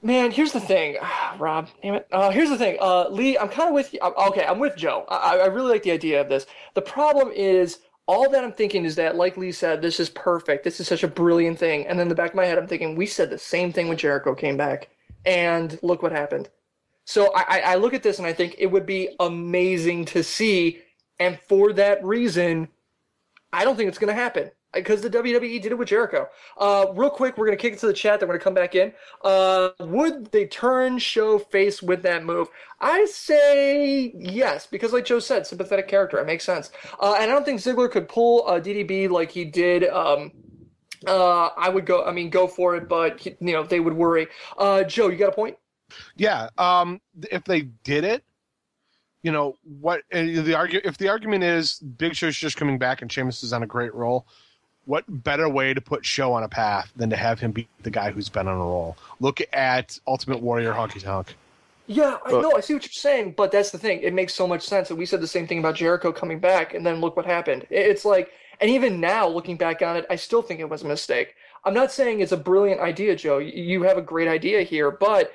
Man, here's the thing. Rob, damn it. Here's the thing. Lee, I'm kind of with you. Okay, I'm with Joe. I really like the idea of this. The problem is, all that I'm thinking is that, like Lee said, this is perfect. This is such a brilliant thing. And then in the back of my head, I'm thinking, we said the same thing when Jericho came back. And look what happened. So I look at this and I think it would be amazing to see And for that reason, I don't think it's going to happen. Because the WWE did it with Jericho. Real quick, we're going to kick it to the chat. Then we're going to come back in. Would they turn show face with that move? I say yes, because like Joe said, sympathetic character. It makes sense. And I don't think Ziggler could pull a DDB like he did. I would go for it, but they would worry. Joe, you got a point? Yeah. If they did it, if the argument is Big Show's just coming back and Sheamus is on a great roll, what better way to put Show on a path than to have him beat the guy who's been on a roll? Look at Ultimate Warrior Honky Tonk. Yeah, I know. I see what you're saying, but that's the thing. It makes so much sense. And we said the same thing about Jericho coming back, and then look what happened. It's like, and even now, looking back on it, I still think it was a mistake. I'm not saying it's a brilliant idea, Joe. You have a great idea here, but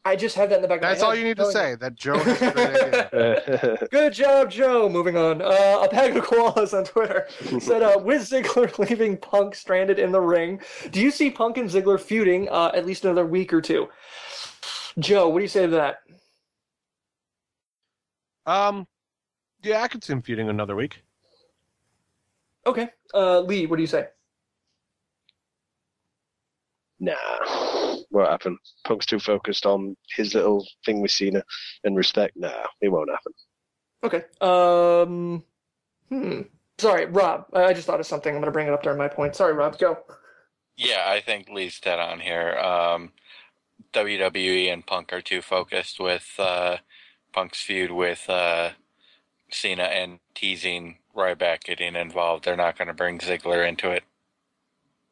I just have that in the back of my head. That's all you need to say, that Joe has a great idea. Good job, Joe. Moving on. A bag of koalas on Twitter said, with Ziggler leaving Punk stranded in the ring, do you see Punk and Ziggler feuding at least another week or two? Joe, what do you say to that? Yeah, I could see him feuding another week. Okay. Lee, what do you say? Nah, won't happen. Punk's too focused on his little thing with Cena and respect. Nah, it won't happen. Okay. Sorry, Rob. I just thought of something. I'm going to bring it up during my point. Sorry, Rob. Go. Yeah, I think Lee's dead on here. WWE and Punk are too focused with Punk's feud with Cena and teasing Ryback getting involved. They're not going to bring Ziggler into it.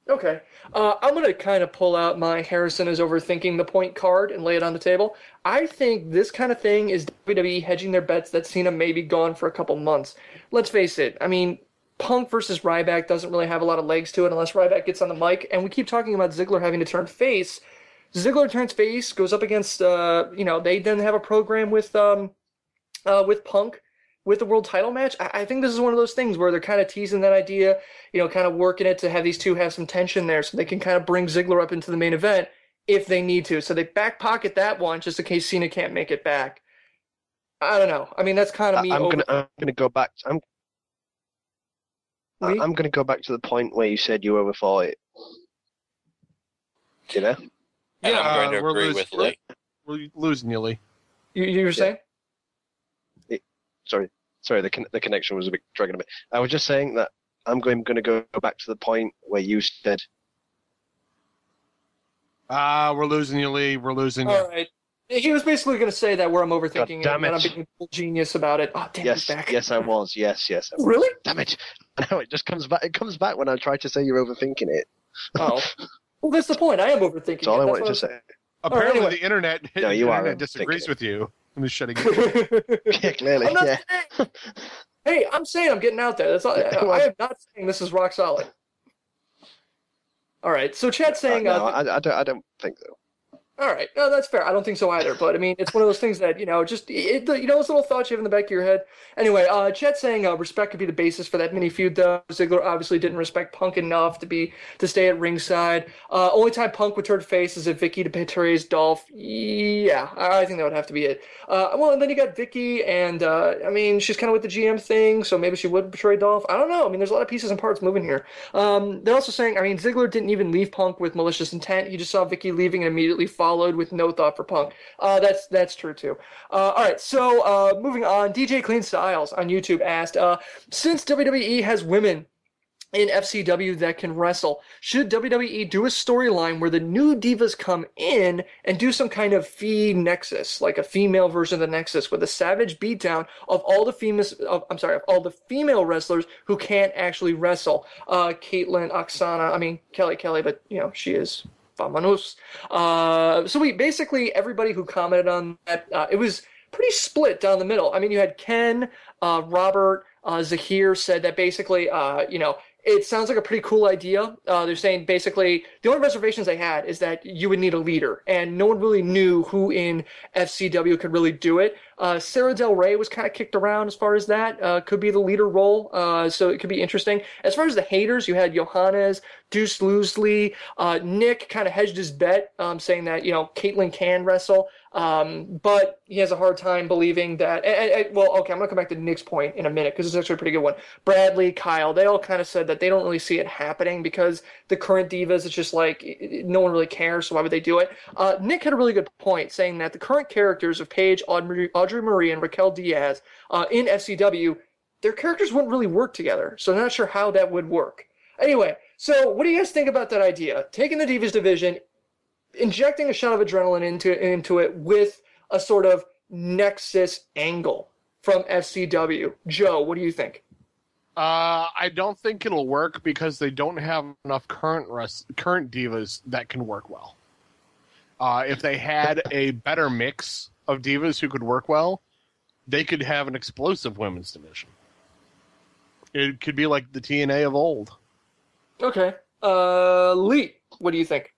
Okay. I'm going to kind of pull out my Harrison is overthinking the point card and lay it on the table. I think this kind of thing is WWE hedging their bets that Cena may be gone for a couple months. Let's face it. I mean, Punk versus Ryback doesn't really have a lot of legs to it unless Ryback gets on the mic. And we keep talking about Ziggler having to turn face. Ziggler turns face, goes up against, they then have a program with Punk with the world title match. I think this is one of those things where they're kind of teasing that idea, kind of working it to have these two have some tension there so they can kind of bring Ziggler up into the main event if they need to. So they back pocket that one just in case Cena can't make it back. I don't know. I mean, that's kind of me. I'm gonna go back. I'm gonna go back to the point where you said you overthought it. And I'm going to agree with Lee. We're losing you, Lee. You were saying? Sorry, the connection was a bit dragging a bit. I was just saying that I'm going to go back to the point where you said. We're losing you, Lee. We're losing you. All right. He was basically going to say that where I'm overthinking it, damn it. and I'm being a genius about it. Oh, damn, Yes, he's back. yes, I was. Yes, I was. Really? Damn it! No, it just comes back. It comes back when I try to say you're overthinking it. Oh. Well, that's the point. I am overthinking That's all I wanted to say. Apparently, anyway. the internet, disagrees with you. I'm just shutting you. Yeah, clearly. Hey, I'm saying I'm getting out there. That's all. I am not saying this is rock solid. All right. So Chat's saying. No, I don't think so. All right. No, that's fair. I don't think so either. But, I mean, it's one of those things that, those little thoughts you have in the back of your head. Anyway, Chet's saying respect could be the basis for that mini feud, though. Ziggler obviously didn't respect Punk enough to stay at ringside. Only time Punk would turn face is if Vicky betrays Dolph. Yeah, I think that would have to be it. And then you got Vicky, and, she's kind of with the GM thing, so maybe she would betray Dolph. I don't know. I mean, there's a lot of pieces and parts moving here. They're also saying, Ziggler didn't even leave Punk with malicious intent. He just saw Vicky leaving and immediately followed with no thought for Punk. That's true too. All right, so moving on. DJ Clean Styles on YouTube asked, since WWE has women in FCW that can wrestle, should WWE do a storyline where the new divas come in and do some kind of Nexus, like a female version of the Nexus, with a savage beatdown of all the female wrestlers who can't actually wrestle? Caitlyn, Oksana, Kelly, but she is Vamonos. So basically everybody who commented on that, it was pretty split down the middle. You had Ken, Robert, Zahir said that basically, it sounds like a pretty cool idea. They're saying basically the only reservations they had is that you would need a leader, and no one really knew who in FCW could really do it. Sarah Del Rey was kind of kicked around as far as that. Could be the leader role, so it could be interesting. As far as the haters, you had Johannes, Deuce Loosely, Nick kind of hedged his bet, saying that, Caitlyn can wrestle. But he has a hard time believing that. Well, okay, I'm going to come back to Nick's point in a minute because it's actually a pretty good one. Bradley, Kyle, they all kind of said that they don't really see it happening because the current divas, it's just like no one really cares, so why would they do it? Nick had a really good point saying that the current characters of Paige, Audrey Marie, and Raquel Diaz in FCW, their characters wouldn't really work together, so I'm not sure how that would work. Anyway, so what do you guys think about that idea? Taking the Divas division, injecting a shot of adrenaline into it with a sort of Nexus angle from FCW. Joe, what do you think? I don't think it'll work because they don't have enough current divas that can work well. If they had a better mix of divas who could work well, they could have an explosive women's division. It could be like the TNA of old. Okay. Lee, what do you think?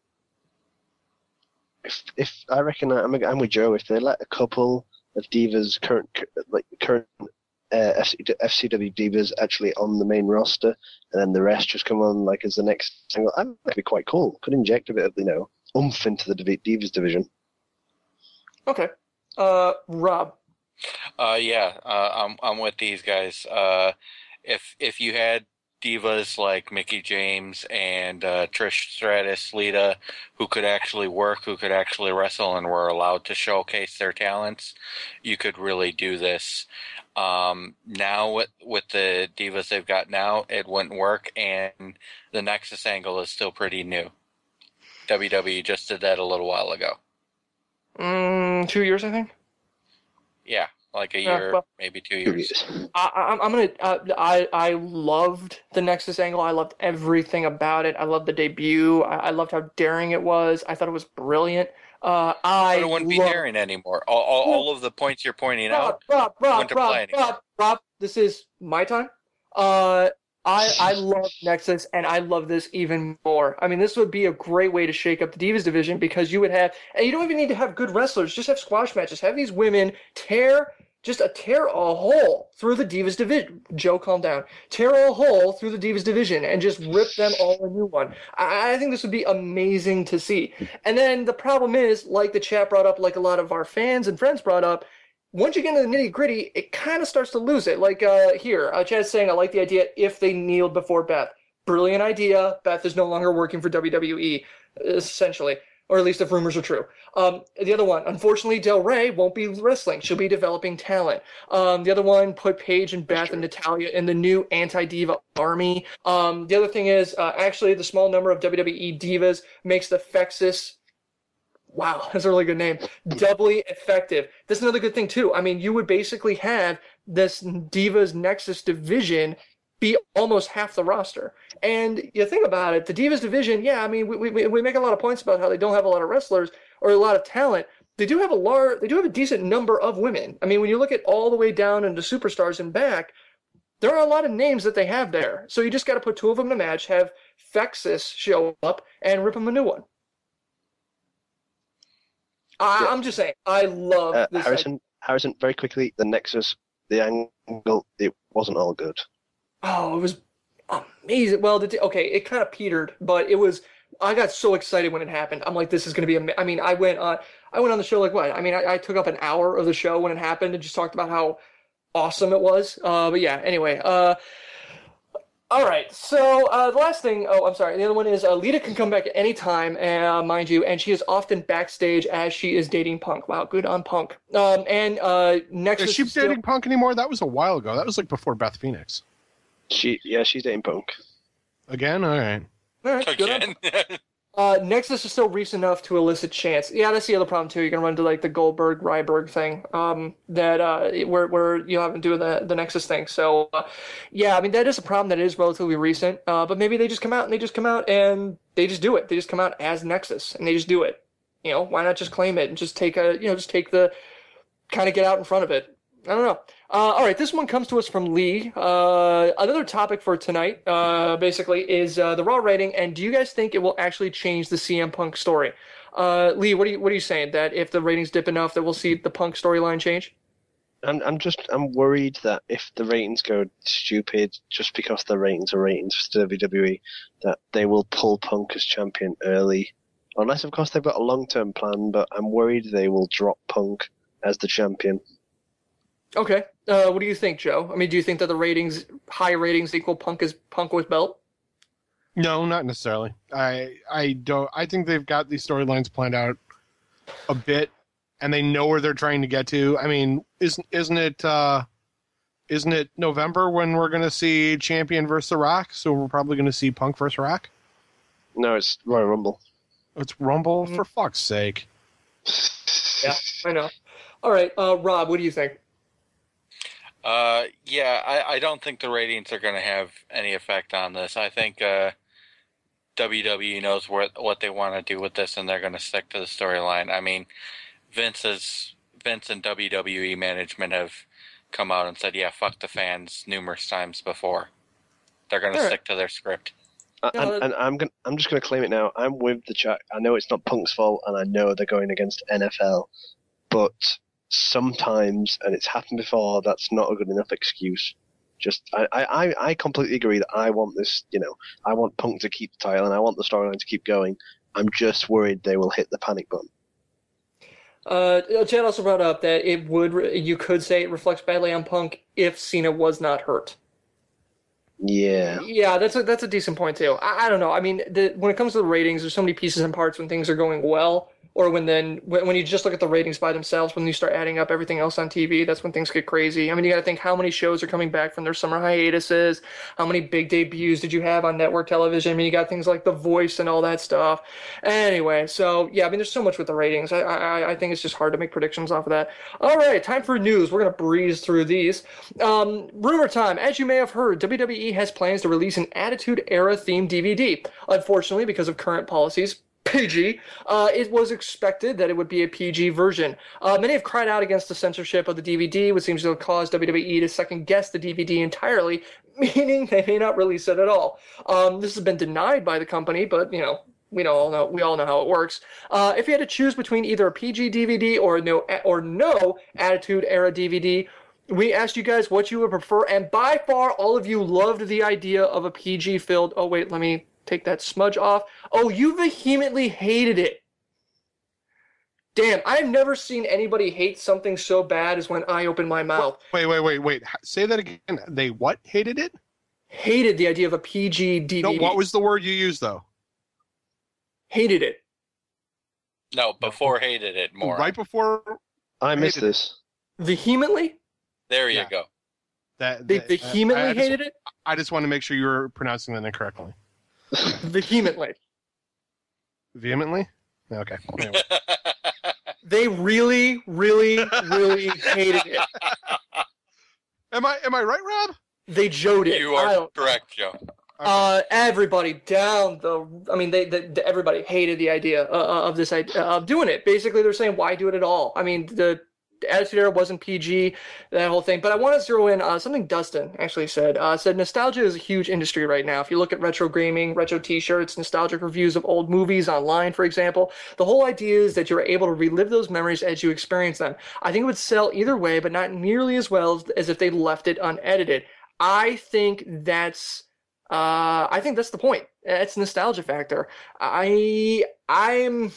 If I reckon I'm with Joe. If they let a couple of divas, current FCW divas, actually on the main roster, and then the rest just come on like as the next single, that'd be quite cool. Could inject a bit of oomph into the divas division. Okay, Rob. I'm with these guys. If you had divas like Mickie James and Trish Stratus, Lita, who could actually work, who could actually wrestle, and were allowed to showcase their talents, you could really do this. Now with the divas they've got now, it wouldn't work, and the Nexus angle is still pretty new. WWE just did that a little while ago. 2 years, I think. Yeah. Like a year, maybe 2 years. I loved the Nexus angle. I loved everything about it. I loved the debut. I loved how daring it was. I thought it was brilliant. But it wouldn't be daring anymore. All of the points you're pointing out wouldn't apply anymore. Rob, this is my time. I love Nexus, and I love this even more. I mean, this would be a great way to shake up the Divas division because you would have, and you don't even need to have good wrestlers, just have squash matches. Have these women tear a hole through the Divas division. Joe, calm down. Tear a hole through the Divas division and just rip them all a new one. I think this would be amazing to see. And then the problem is, like the chat brought up, like a lot of our fans and friends brought up, once you get into the nitty-gritty, it kind of starts to lose it. Like here, Chad's saying, I like the idea if they kneeled before Beth. Brilliant idea. Beth is no longer working for WWE, essentially. Or at least if rumors are true. The other one, unfortunately, Del Rey won't be wrestling. She'll be developing talent. The other one, put Paige and Beth and Natalya in the new anti-diva army. The other thing is, actually, the small number of WWE divas makes the Fexus, wow, that's a really good name, doubly effective. That's another good thing, too. I mean, you would basically have this Divas Nexus division be almost half the roster. And you think about it, the Divas division, yeah, I mean, we make a lot of points about how they don't have a lot of wrestlers or a lot of talent. They do have a decent number of women. I mean, when you look at all the way down into superstars and back, there are a lot of names that they have there. So you just got to put two of them in a match, have Fexus show up, and rip them a new one. I'm just saying, I love this. Harrison, very quickly, the Nexus, the angle, it wasn't all good. Oh, it was amazing. Well, it kind of petered, but it was. I got so excited when it happened. I'm like, this is going to be. I mean, I went on the show like what? I mean, I took up an hour of the show when it happened and just talked about how awesome it was. But yeah, anyway. All right, so the last thing, I'm sorry, the other one is Lita can come back at any time, mind you, and she is often backstage as she is dating Punk. Wow, good on Punk. And Nexus is she dating Punk anymore? That was a while ago. That was like before Beth Phoenix. She's dating Punk. Again? All right. Again? Nexus is still recent enough to elicit chance. Yeah, that's the other problem too. You're gonna run into like the Goldberg Ryback thing, where you haven't do the Nexus thing. So, yeah, I mean that is a problem that is relatively recent. But maybe they just come out and they just do it. They just come out as Nexus and they just do it. You know, why not just claim it and just take the kind of get out in front of it. I don't know. All right, this one comes to us from Lee. Another topic for tonight, basically, is the Raw rating. And do you guys think it will actually change the CM Punk story? Lee, what are you saying? That if the ratings dip enough, that we'll see the Punk storyline change? I'm worried that if the ratings go stupid just because the ratings are ratings for WWE, that they will pull Punk as champion early. Unless, of course, they've got a long-term plan, but I'm worried they will drop Punk as the champion. Okay. What do you think, Joe? I mean, do you think that high ratings equal Punk with belt? No, not necessarily. I don't. I think they've got these storylines planned out a bit, and they know where they're trying to get to. I mean, isn't it November when we're going to see Champion versus The Rock? So we're probably going to see Punk versus Rock. No, it's Royal Rumble. It's Rumble, for fuck's sake. Yeah, I know. All right, Rob, what do you think? I don't think the ratings are going to have any effect on this. I think WWE knows what they want to do with this, and they're going to stick to the storyline. I mean, Vince and WWE management have come out and said, "Yeah, fuck the fans," numerous times before. They're going to stick to their script. And I'm just going to claim it now. I'm with the chat. I know it's not Punk's fault, and I know they're going against NFL, but sometimes, and it's happened before, that's not a good enough excuse. I completely agree that I want this, I want Punk to keep the title and I want the storyline to keep going. I'm just worried they will hit the panic button. Chad also brought up that you could say it reflects badly on Punk if Cena was not hurt. Yeah. Yeah, that's a decent point too. I don't know. I mean, when it comes to the ratings, there's so many pieces and parts when things are going well, or when you just look at the ratings by themselves, when you start adding up everything else on TV, that's when things get crazy. I mean, you got to think how many shows are coming back from their summer hiatuses, how many big debuts did you have on network television? I mean, you got things like The Voice and all that stuff. Anyway, so yeah, I mean, there's so much with the ratings. I think it's just hard to make predictions off of that. All right, time for news. We're gonna breeze through these. Rumor time. As you may have heard, WWE has plans to release an Attitude Era themed DVD. Unfortunately, because of current policies, PG, it was expected that it would be a PG version. Many have cried out against the censorship of the DVD, which seems to have caused WWE to second-guess the DVD entirely, meaning they may not release it at all. This has been denied by the company, but, we all know how it works. If you had to choose between either a PG DVD or no Attitude Era DVD, we asked you guys what you would prefer, and by far, all of you loved the idea of a PG-filled... Oh, wait, let me take that smudge off. Oh, you vehemently hated it. Damn, I've never seen anybody hate something so bad as when I open my mouth. Wait. Say that again. They what? Hated it? Hated the idea of a PG DVD. No, what was the word you used, though? Hated it. No, before hated it more. Right before... I missed this. Vehemently? There you go. They vehemently hated it? I just want to make sure you were pronouncing that incorrectly. Vehemently. Vehemently? Okay. Anyway. They really, really, really hated it. Am I right, Rob? They joked it. You are correct, Joe. Okay. Everybody everybody hated the idea of this idea of doing it. Basically, they're saying, why do it at all? I mean, the Attitude Era wasn't PG, that whole thing. But I want to zero in something Dustin actually said. Said nostalgia is a huge industry right now. If you look at retro gaming, retro t-shirts, nostalgic reviews of old movies online, for example, the whole idea is that you're able to relive those memories as you experience them. I think it would sell either way, but not nearly as well as if they left it unedited. I think that's the point. It's nostalgia factor. I'm...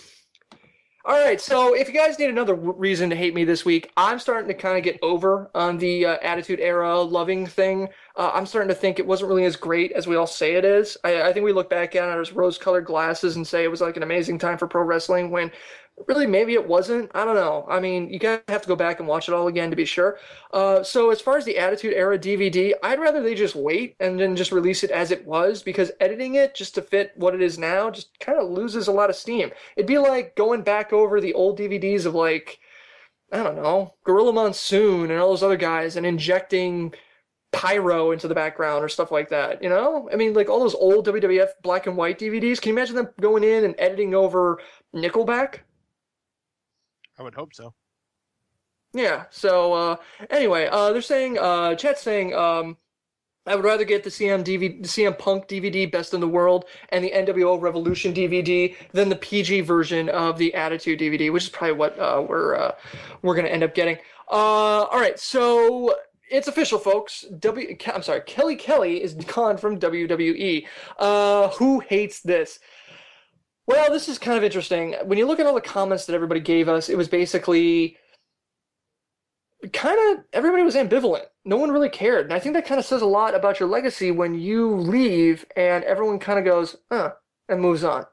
All right, so if you guys need another reason to hate me this week, I'm starting to kind of get over on the Attitude Era loving thing. I'm starting to think it wasn't really as great as we all say it is. I think we look back at it as rose-colored glasses and say it was like an amazing time for pro wrestling when really maybe it wasn't. I don't know. I mean, you gotta have to go back and watch it all again to be sure. So as far as the Attitude Era DVD, I'd rather they just wait and then just release it as it was, because editing it just to fit what it is now just kind of loses a lot of steam. It'd be like going back over the old DVDs of like, I don't know, Gorilla Monsoon and all those other guys and injecting pyro into the background or stuff like that, you know? I mean, like all those old WWF black and white DVDs, can you imagine them going in and editing over Nickelback? I would hope so. Yeah, so anyway, they're saying, chat's saying, I would rather get the CM Punk DVD, Best in the World, and the NWO Revolution DVD than the PG version of the Attitude DVD, which is probably what we're going to end up getting. All right, so it's official, folks. Kelly is gone from WWE. Who hates this? Well, this is kind of interesting. When you look at all the comments that everybody gave us, it was basically kind of everybody was ambivalent. No one really cared. And I think that kind of says a lot about your legacy when you leave and everyone kind of goes, and moves on.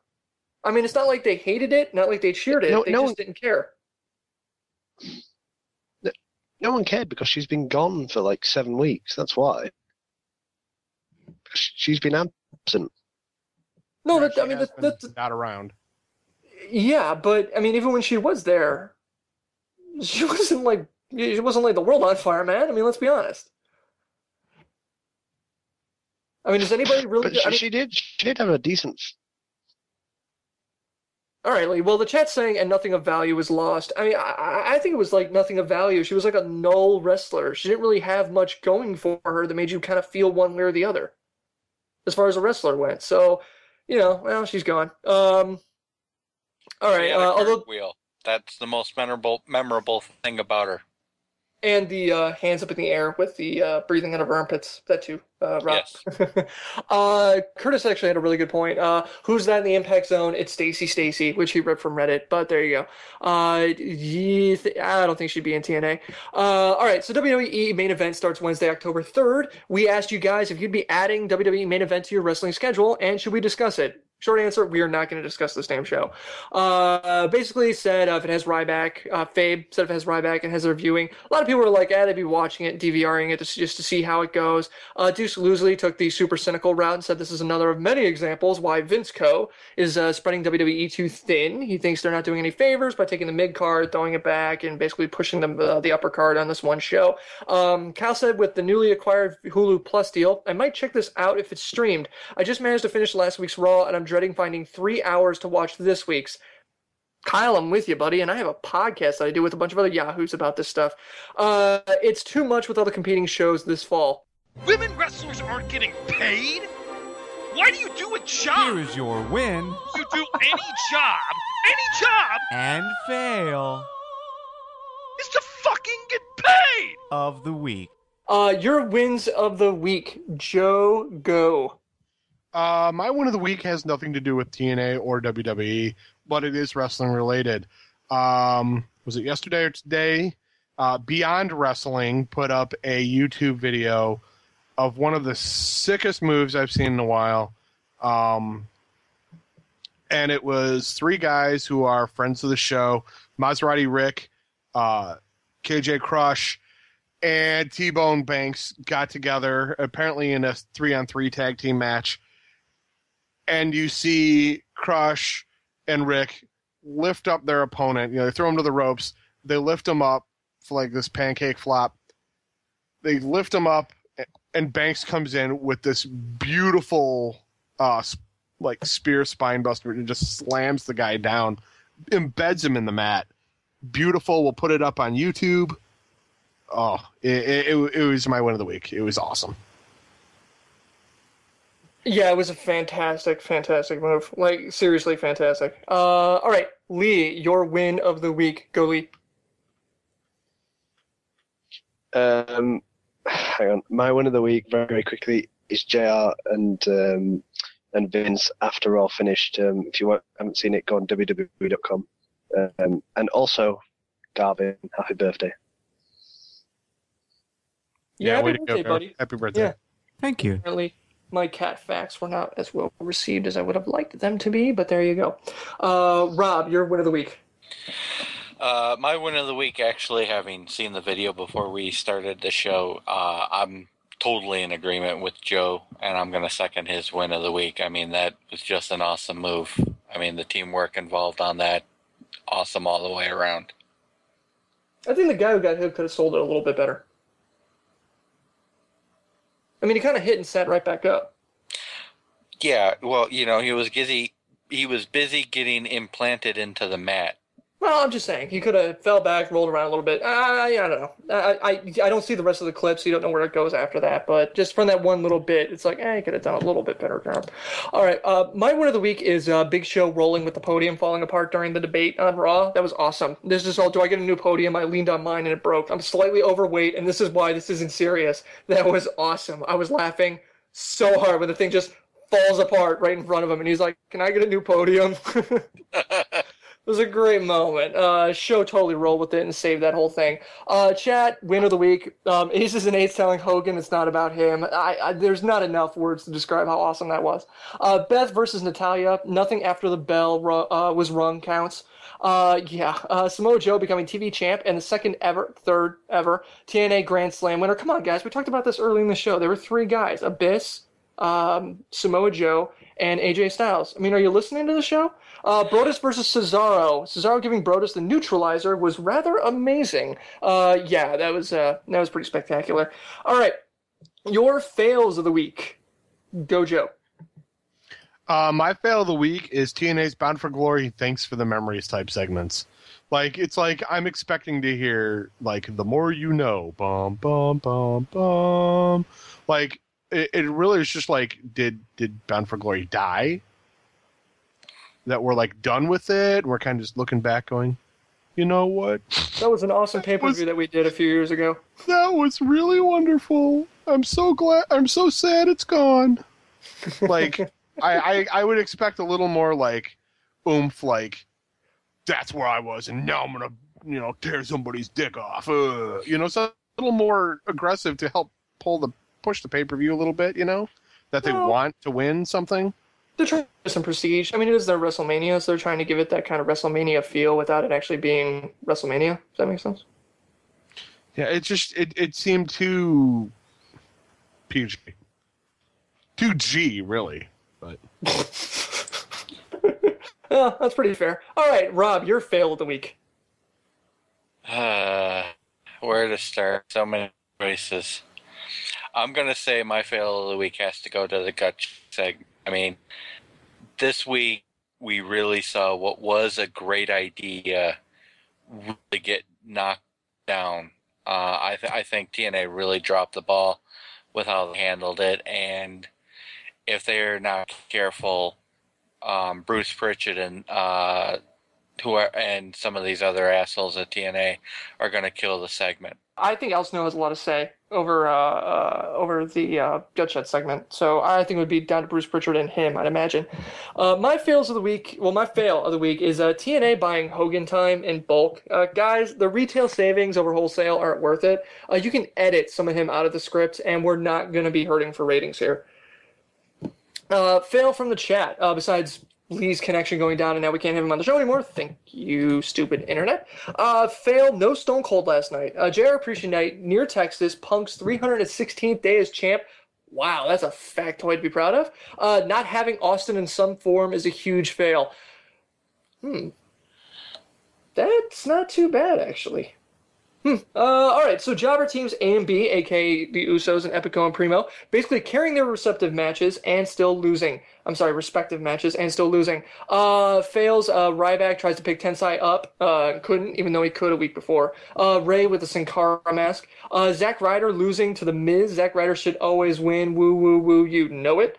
I mean, it's not like they hated it, not like they cheered it. They just didn't care. No one cared because she's been gone for like 7 weeks. That's why. She's been absent. No, that's not around. Yeah, but I mean, even when she was there, she wasn't like the world on fire, man. I mean, let's be honest. I mean, does anybody really? But she did have a decent. All right, Lee. Well, the chat's saying, and nothing of value was lost. I mean, I think it was like nothing of value. She was like a null wrestler. She didn't really have much going for her that made you kind of feel one way or the other, as far as a wrestler went. So, well, she's gone. All right. Although that's the most memorable thing about her. And the hands up in the air with the breathing out of her armpits. That too, Rob. Yes. Curtis actually had a really good point. Who's that in the Impact Zone? It's Stacy, which he ripped from Reddit. But there you go. I don't think she'd be in TNA. All right, so WWE Main Event starts Wednesday, October 3rd. We asked you guys if you'd be adding WWE Main Event to your wrestling schedule, and should we discuss it? Short answer, we are not going to discuss this damn show. Basically said if it has Ryback, Fabe said if it has Ryback and has their viewing. A lot of people were like, they'd be watching it, DVRing it just to see how it goes. Deuce Loosely took the super cynical route and said this is another of many examples why Vince Co. is spreading WWE too thin. He thinks they're not doing any favors by taking the mid card, throwing it back, and basically pushing the upper card on this one show. Cal said with the newly acquired Hulu Plus deal, I might check this out if it's streamed. I just managed to finish last week's Raw, and I'm dreading finding 3 hours to watch this week's. Kyle, I'm with you, buddy, and I have a podcast that I do with a bunch of other yahoos about this stuff. It's too much with all the competing shows this fall. Women wrestlers aren't getting paid? Why do you do a job? Here is your win. You do any job, and fail is to fucking get paid! Of the week. Your wins of the week. Joe, go. My win of the week has nothing to do with TNA or WWE, but it is wrestling related. Was it yesterday or today? Beyond Wrestling put up a YouTube video of one of the sickest moves I've seen in a while. And it was 3 guys who are friends of the show, Maserati Rick, KJ Crush, and T-Bone Banks got together, apparently in a 3-on-3 tag team match. And you see Crush and Rick lift up their opponent. They throw him to the ropes. They lift him up for like this pancake flop. They lift him up, and Banks comes in with this beautiful spear spine buster and just slams the guy down, embeds him in the mat. Beautiful. We'll put it up on YouTube. Oh, it was my win of the week. It was awesome. Yeah, it was a fantastic move. Like, seriously fantastic. All right, Lee, your win of the week. Go, Lee. Hang on. My win of the week, very, very quickly, is JR and Vince after all finished. If you haven't seen it, go on www.com. And also, Garvin, happy birthday. Yeah, happy birthday, buddy. Happy birthday. Yeah. Thank you. Apparently, my cat facts were not as well received as I would have liked them to be, but there you go. Rob, your win of the week. My win of the week, actually, having seen the video before we started the show, I'm totally in agreement with Joe, and I'm going to second his win of the week. I mean, that was just an awesome move. I mean, the teamwork involved on that, awesome all the way around. I think the guy who got hit could have sold it a little bit better. I mean, he kind of hit and sat right back up. Yeah, well, he was busy getting implanted into the mat. Well, I'm just saying he could have fell back, rolled around a little bit. I don't know. I don't see the rest of the clip, so you don't know where it goes after that. But just from that one little bit, it's like, he could have done a little bit better job. All right, my win of the week is Big Show rolling with the podium falling apart during the debate on Raw. That was awesome. This is all, do I get a new podium? I leaned on mine and it broke. I'm slightly overweight, and this is why this isn't serious. That was awesome. I was laughing so hard when the thing just falls apart right in front of him, and he's like, "Can I get a new podium?" It was a great moment. Show totally rolled with it and saved that whole thing. Chat, win of the week. Aces and Eights telling Hogan it's not about him. There's not enough words to describe how awesome that was. Beth versus Natalya. Nothing after the bell was rung counts. Samoa Joe becoming TV champ and the third ever TNA Grand Slam winner. Come on, guys. We talked about this early in the show. There were 3 guys. Abyss, Samoa Joe, and AJ Styles. I mean, are you listening to the show? Brodus versus Cesaro. Cesaro giving Brodus the neutralizer was rather amazing. That was pretty spectacular. All right, your fails of the week. Go, Joe. My fail of the week is TNA's Bound for Glory. Thanks for the memories type segments. Like, it's like I'm expecting to hear like the more you know, bum bum bum bum. Like it really is just like, did Bound for Glory die? That we're like done with it. We're kind of just looking back, going, you know what? That was an awesome pay-per-view that we did a few years ago. That was really wonderful. I'm so glad. I'm so sad it's gone. Like, I would expect a little more like oomph. Like, that's where I was, and now I'm gonna tear somebody's dick off. So a little more aggressive to help push the pay-per-view a little bit. That they want to win something. They're trying to do some prestige. I mean, it is their WrestleMania, so they're trying to give it that kind of WrestleMania feel without it actually being WrestleMania. Does that make sense? Yeah, it seemed too PG. Too G, really. But yeah, that's pretty fair. All right, Rob, your fail of the week. Where to start? So many places. I'm going to say my fail of the week has to go to the gut segment. I mean, this week we really saw what was a great idea really get knocked down. I think TNA really dropped the ball with how they handled it, and if they're not careful, Bruce Pritchard and and some of these other assholes at TNA are going to kill the segment. I think Al Snow has a lot to say over the Gutshot segment, so I think it would be down to Bruce Pritchard and him, I'd imagine. My fail of the week is TNA buying Hogan time in bulk. Guys, the retail savings over wholesale aren't worth it. You can edit some of him out of the script, and we're not going to be hurting for ratings here. Fail from the chat, besides Lee's connection going down and now we can't have him on the show anymore. Thank you, stupid internet. Fail, no Stone Cold last night. JR Appreciation Night near Texas, Punk's 316th day as champ. Wow, that's a factoid to be proud of. Not having Austin in some form is a huge fail. That's not too bad, actually. All right, so jobber teams A and B, a.k.a. the Usos and Epico and Primo, basically carrying their respective matches and still losing. Fails, Ryback tries to pick Tensai up, couldn't, even though he could a week before. Ray with the Sin Cara mask. Zack Ryder losing to The Miz. Zack Ryder should always win. Woo, woo, woo, you know it.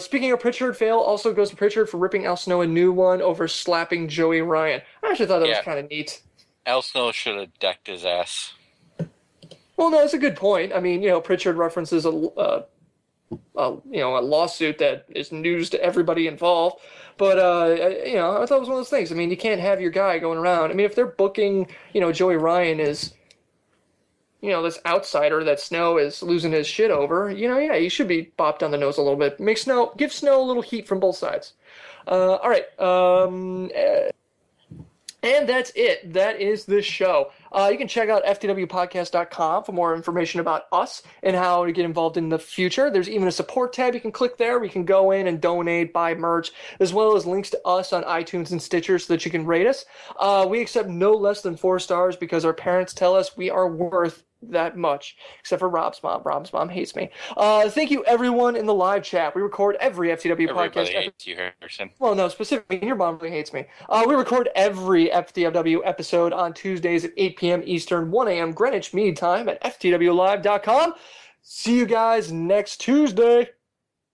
Speaking of Pritchard, fail also goes to Pritchard for ripping Al Snow a new one over slapping Joey Ryan. I actually thought that was kind of neat. Al Snow should have decked his ass. Well, no, it's a good point. I mean, Pritchard references a lawsuit that is news to everybody involved. But, I thought it was one of those things. I mean, you can't have your guy going around. I mean, if they're booking, Joey Ryan as, this outsider that Snow is losing his shit over, you should be bopped on the nose a little bit. Give Snow a little heat from both sides. All right. And that's it. That is the show. You can check out ftwpodcast.com for more information about us and how to get involved in the future. There's even a support tab you can click there where you can go in and donate, buy merch, as well as links to us on iTunes and Stitcher so that you can rate us. We accept no less than 4 stars because our parents tell us we are worth that much, except for Rob's mom. Rob's mom hates me. Thank you, everyone in the live chat. We record every FTW Everybody podcast. hates you, Harrison. Well, no, specifically, your mom really hates me. We record every FTW episode on Tuesdays at 8 p.m. Eastern, 1 a.m. Greenwich Mean Time at ftwlive.com. See you guys next Tuesday.